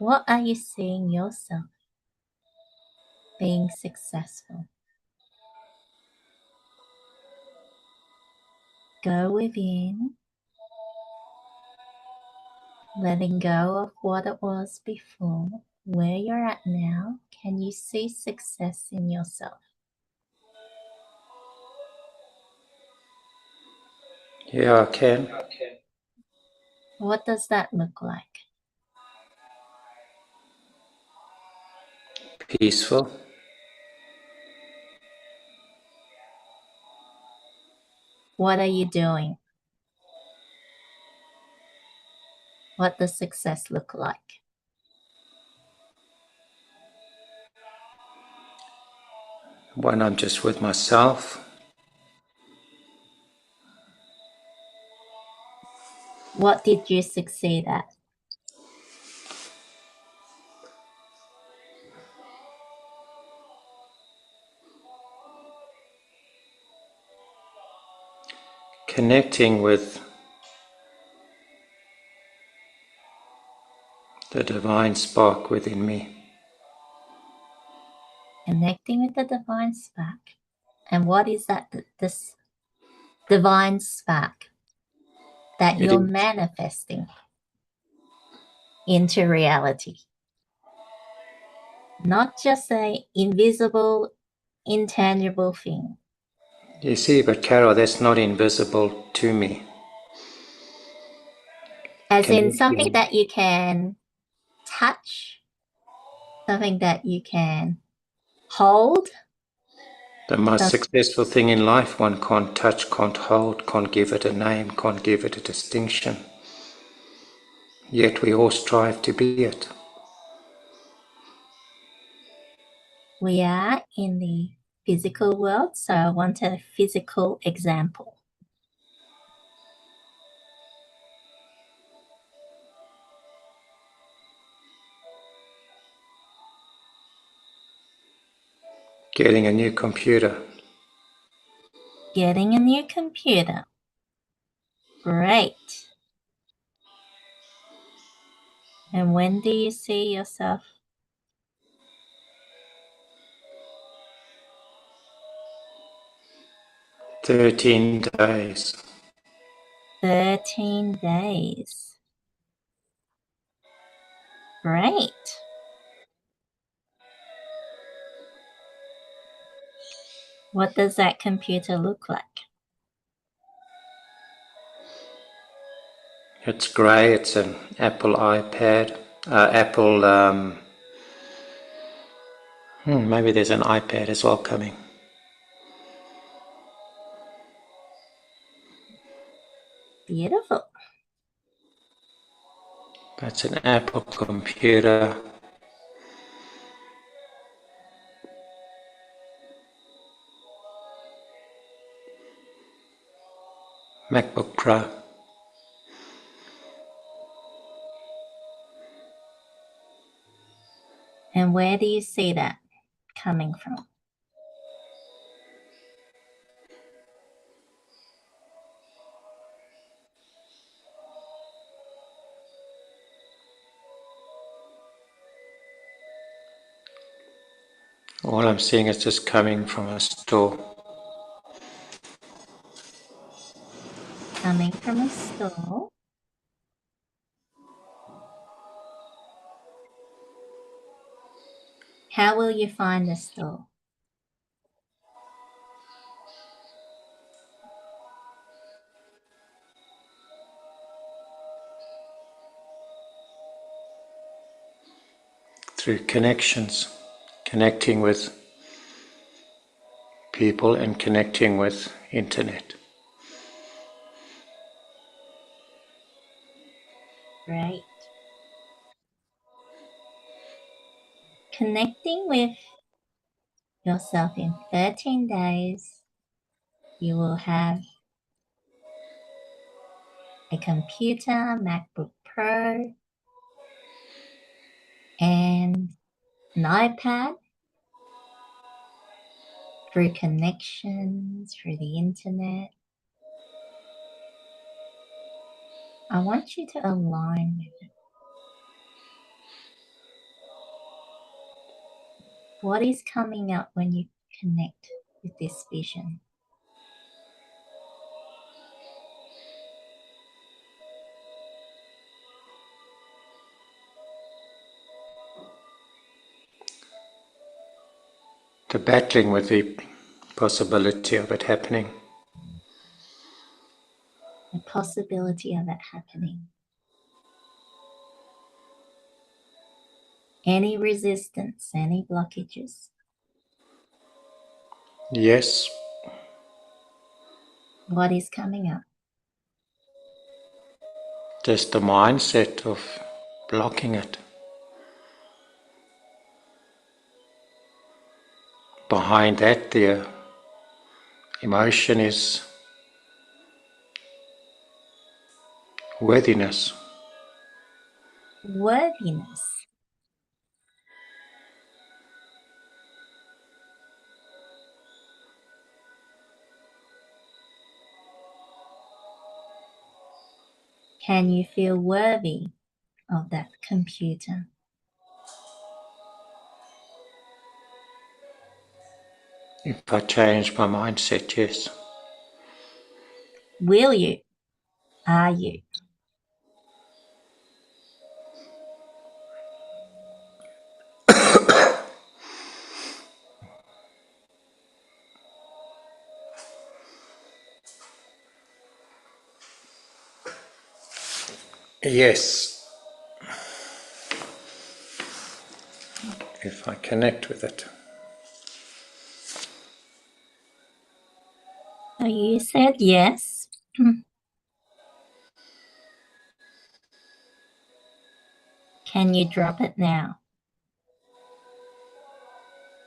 What are you seeing yourself being successful? Go within, letting go of what it was before, where you're at now. Can you see success in yourself? Yeah, I can. What does that look like? Peaceful. What are you doing? What does success look like? When I'm just with myself. What did you succeed at? Connecting with the divine spark within me. Connecting with the divine spark. And what is that, this divine spark that It you're is, manifesting into reality? Not just a invisible, intangible thing. you see, but Carol, that's not invisible to me. As in something Connecting. that you can touch, something that you can hold. The most successful thing in life one can't touch, can't hold, can't give it a name, can't give it a distinction. Yet we all strive to be it. We are in the physical world, so I want a physical example. Getting a new computer. Getting a new computer. Great. And when do you see yourself? "13 days. 13 days. Great. What does that computer look like? It's grey, it's an Apple iPad. Maybe there's an iPad as well coming. Beautiful. It's an Apple computer. MacBook Pro. And where do you see that coming from? All I'm seeing is just coming from a store. Coming from a store. How will you find the store? Through connections. Connecting with people and connecting with internet. Great. Connecting with yourself in 13 days, you will have a computer, MacBook Pro, and an iPad through connections, through the internet. I want you to align with it. What is coming up when you connect with this vision? The battling with the possibility of it happening. The possibility of it happening. Any resistance, any blockages? Yes, What is coming up? just the mindset of blocking it. Behind that, the emotion is worthiness. Worthiness. Can you feel worthy of that computer? If I change my mindset, yes. Will you? Are you? Yes, if I connect with it. So you said yes. Can you drop it now?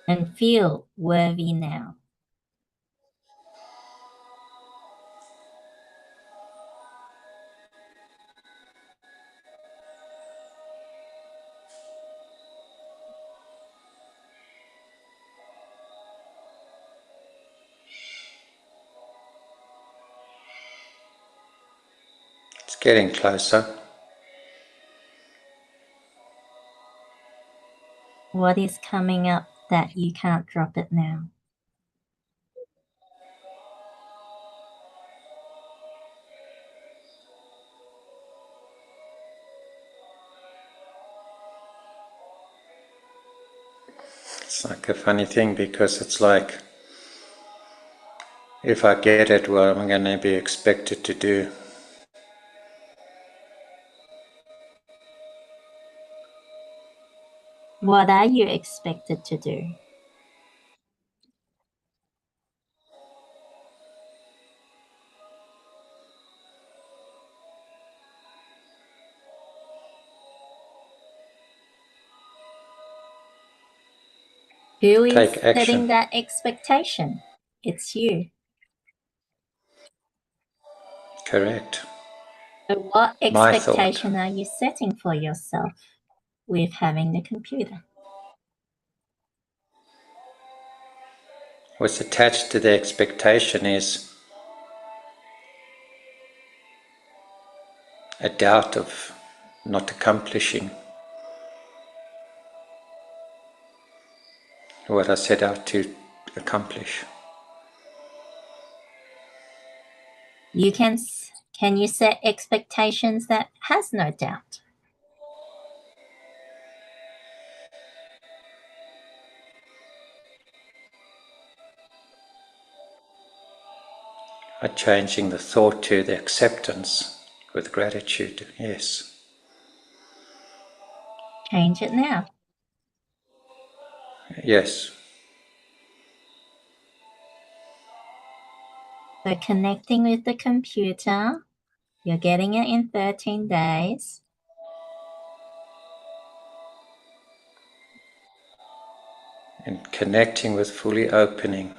And feel worthy now. It's getting closer. What is coming up that you can't drop it now? It's like a funny thing because it's like, if I get it, what am I going to be expected to do? What are you expected to do? Who is Take action. setting that expectation? It's you. Correct. So what My expectation thought. are you setting for yourself with having the computer? What's attached to the expectation is a doubt of not accomplishing what I set out to accomplish. Can you set expectations that has no doubt? By changing the thought to the acceptance with gratitude, yes. Change it now. Yes. So connecting with the computer, you're getting it in 13 days. And connecting with fully opening.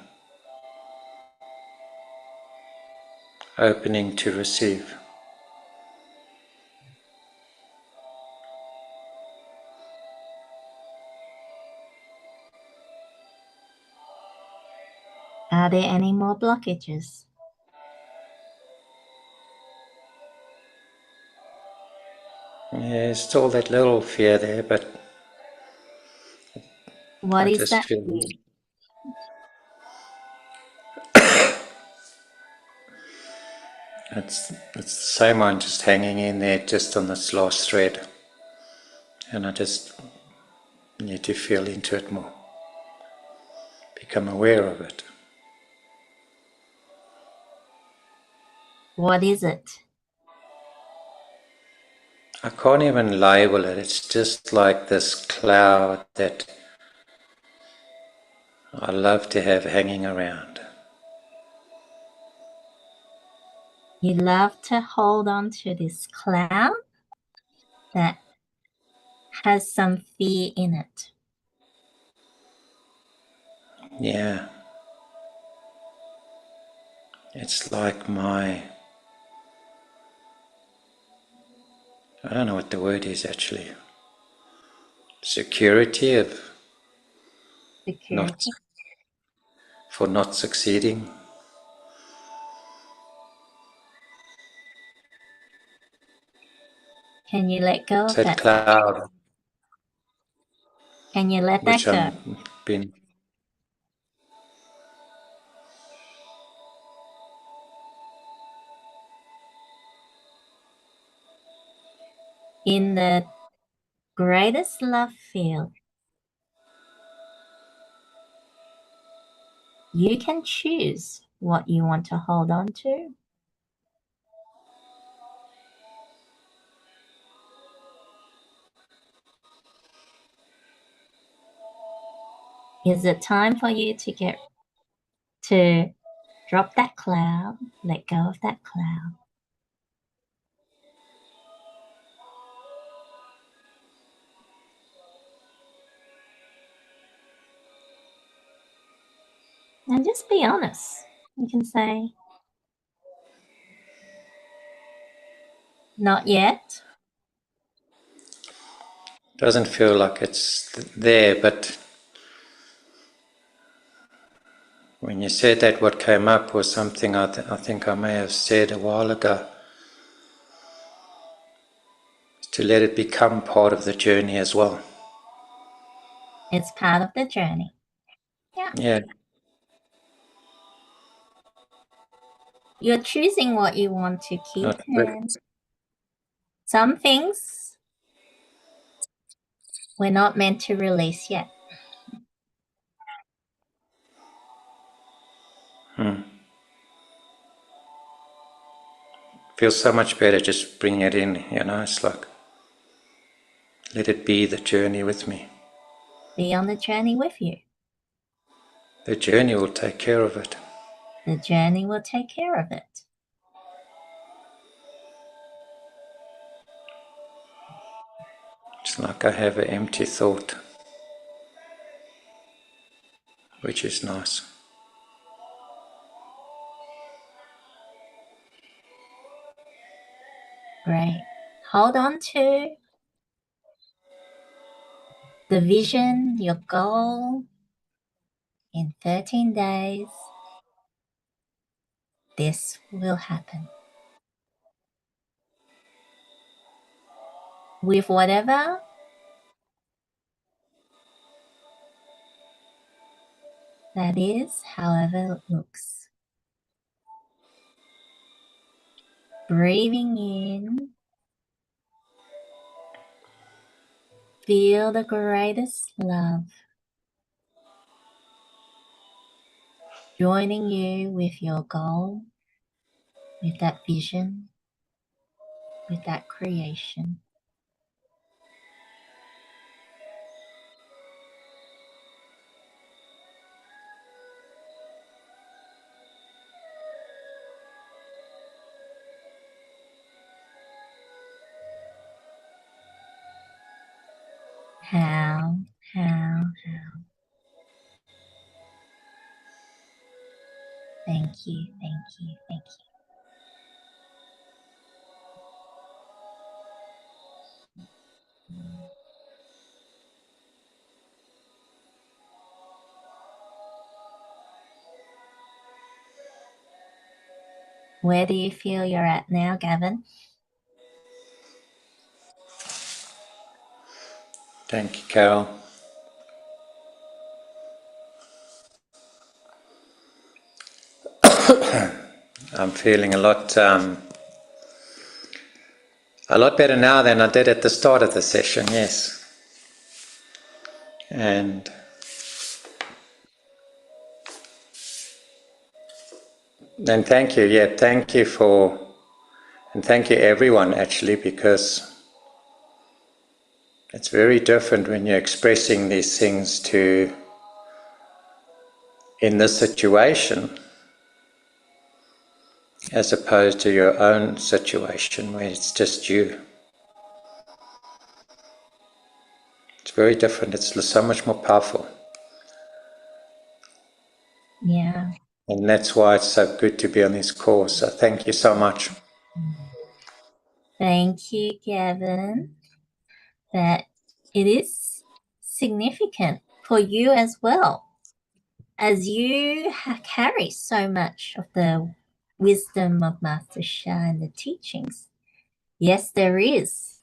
Opening to receive. Are there any more blockages? Yeah, there's still that little fear there, but What I is just that? feel it's the same one, just hanging in there, just on this last thread, and I just need to feel into it more, become aware of it. What is it? I can't even label it. It's just like this cloud that I love to have hanging around. You love to hold on to this cloud that has some fear in it. Yeah. It's like my, I don't know what the word is actually, security of Security. not succeeding. Can you let go It's of that that? cloud Can you let that which go? been In the greatest love field, you can choose what you want to hold on to. Is it time for you to drop that cloud, let go of that cloud? And just be honest. You can say, not yet. doesn't feel like it's there, but when you said that, what came up was something I think I may have said a while ago, to let it become part of the journey as well. It's part of the journey. Yeah. You're choosing what you want to keep, Not and some things we're not meant to release yet. Feels so much better just bringing it in, it's like, let it be the journey with me. Be on the journey with you. The journey will take care of it. The journey will take care of it. It's like I have an empty thought, which is nice. Great. Hold on to the vision, your goal. In 13 days, this will happen. With whatever that is, however it looks. Breathing in, feel the greatest love joining you with your goal, with that vision, with that creation. How. Thank you, thank you, thank you. Where do you feel you're at now, Gavin? Thank you, Carol. I'm feeling a lot better now than I did at the start of the session, yes. And thank you, thank you and thank you everyone actually, because it's very different when you're expressing these things in this situation as opposed to your own situation where it's just you. It's very different. It's so much more powerful. Yeah. And that's why it's so good to be on this course. So thank you so much. Thank you, Gavin. That it is significant for you as well, as you carry so much of the wisdom of Master Sha and the teachings. Yes, there is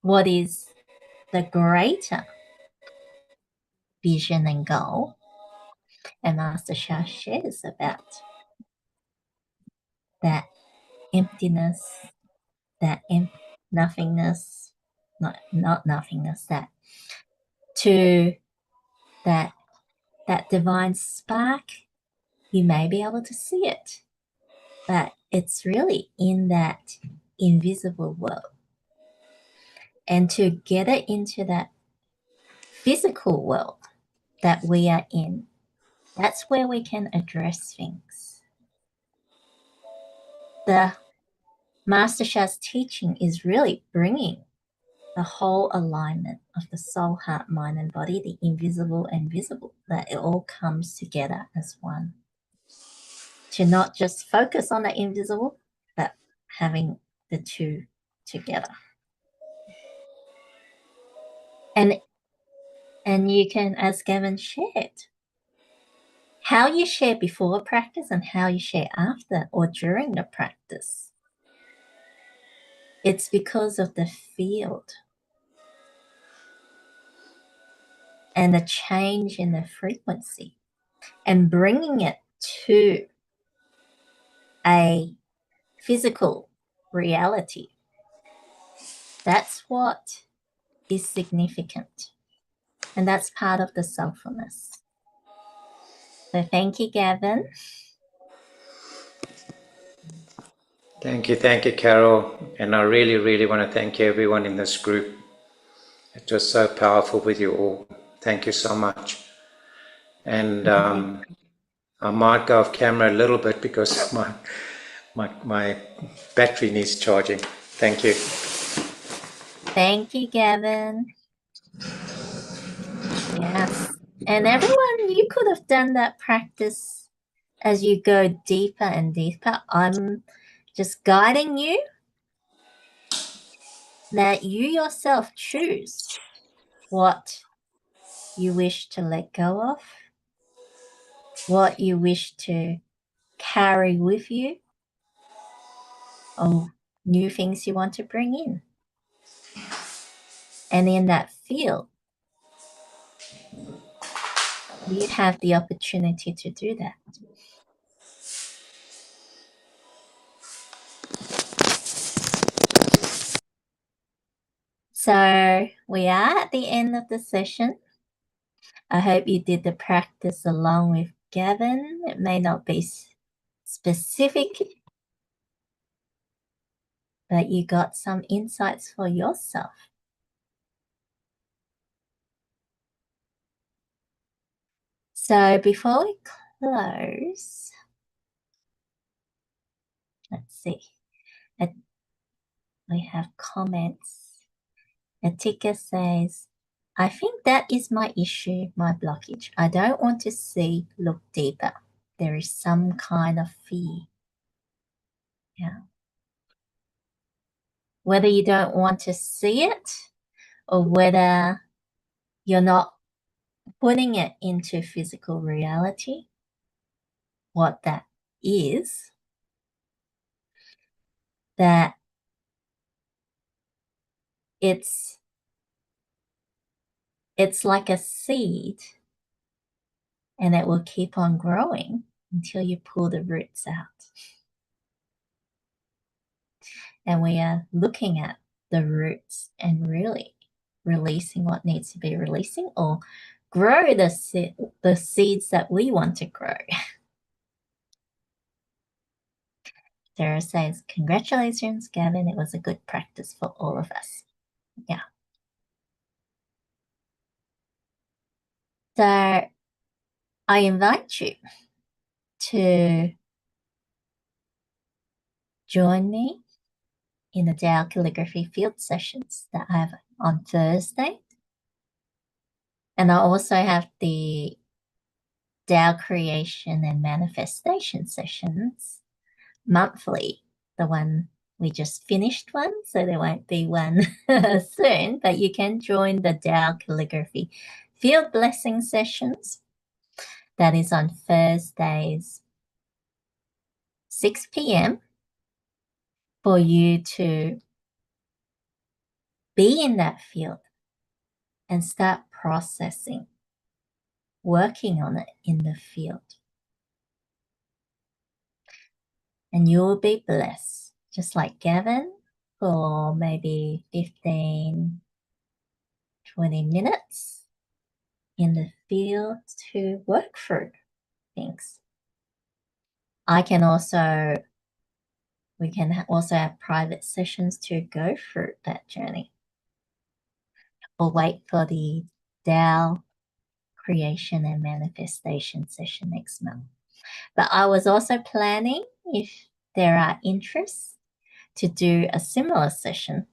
what is the greater vision and goal, and Master Sha shares about that emptiness, that nothingness, not nothingness, that to that divine spark. You may be able to see it, but it's really in that invisible world. And to get it into that physical world that we are in, that's where we can address things. The Master Sha's teaching is really bringing the whole alignment of the soul, heart, mind, and body, the invisible and visible, that it all comes together as one. To not just focus on the invisible, but having the two together. And you can, as Gavin shared, how you share before a practice and how you share after or during the practice. It's because of the field and the change in the frequency and bringing it to a physical reality. That's what is significant. And that's part of the soulfulness. So thank you, Gavin. Thank you, Carol. And I really, really want to thank everyone in this group. It was so powerful with you all. Thank you so much. And I might go off camera a little bit because my battery needs charging. Thank you. Thank you, Gavin. Yes. And everyone, you could have done that practice as you go deeper and deeper. I'm just guiding you that you yourself choose what you wish to let go of, what you wish to carry with you, or new things you want to bring in. And in that field, you have the opportunity to do that. So we are at the end of the session. I hope you did the practice along with Gavin. It may not be specific, but you got some insights for yourself. So before we close, let's see. We have comments. Atika says, I think that is my issue, my blockage. I don't want to look deeper. There is some kind of fear. Yeah. Whether you don't want to see it or whether you're not putting it into physical reality, what that is, that it's like a seed and it will keep on growing until you pull the roots out. And we are looking at the roots and really releasing what needs to be releasing, or grow the seeds that we want to grow. Sarah says, congratulations, Gavin. It was a good practice for all of us. Yeah. So I invite you to join me in the Tao calligraphy field sessions that I have on Thursday. And I also have the Tao creation and manifestation sessions monthly. The one we just finished one, so there won't be one soon, but you can join the Tao calligraphy field blessing sessions. That is on Thursdays, 6 p.m. for you to be in that field and start processing, working on it in the field. And you will be blessed, just like Gavin, for maybe 15, 20 minutes in the field to work through things. We can also have private sessions to go through that journey. Or wait for the Tao creation and manifestation session next month. But I was also planning, if there are interests, to do a similar session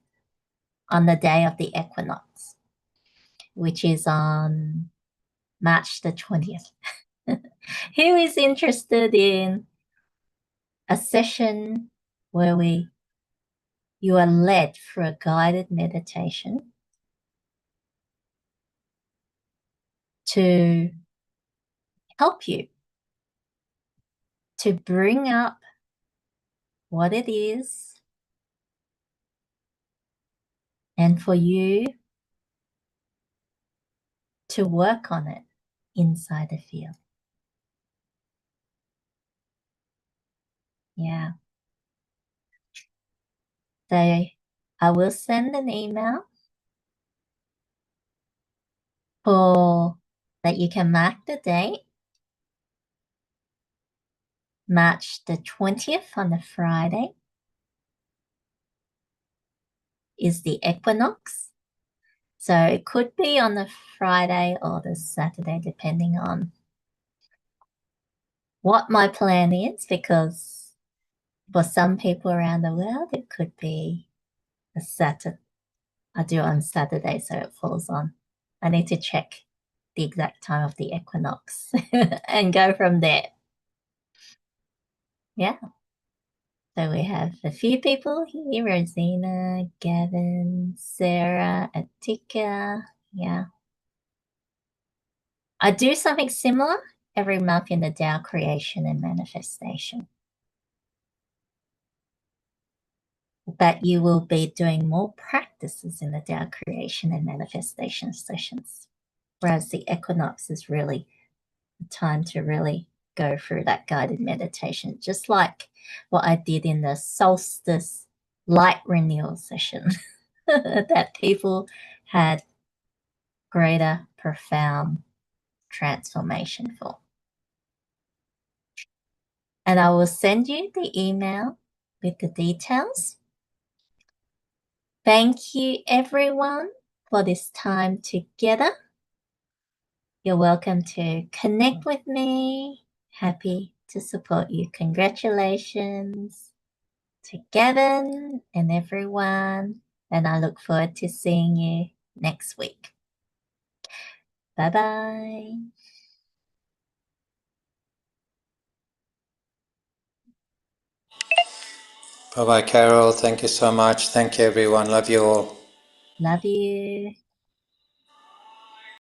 on the day of the equinox, which is on March the 20th. Who is interested in a session where you are led through a guided meditation to help you to bring up what it is, and for you to work on it inside the field. Yeah. So I will send an email for that you can mark the date, March the 20th on the Friday is the equinox. So it could be on the Friday or the Saturday, depending on what my plan is, because for some people around the world, it could be a Saturday. I do it on Saturday, so it falls on. I need to check the exact time of the equinox and go from there. Yeah. So we have a few people here, Rosina, Gavin, Sarah, Atika. Yeah. I do something similar every month in the Tao creation and manifestation. But you will be doing more practices in the Tao creation and manifestation sessions. Whereas the equinox is really the time to really go through that guided meditation, just like what I did in the solstice light renewal session that people had greater, profound transformation for. And I will send you the email with the details. Thank you, everyone, for this time together. You're welcome to connect with me. Happy to support you. Congratulations to Gavin and everyone. And I look forward to seeing you next week. Bye-bye. Bye-bye, Carol. Thank you so much. Thank you, everyone. Love you all. Love you.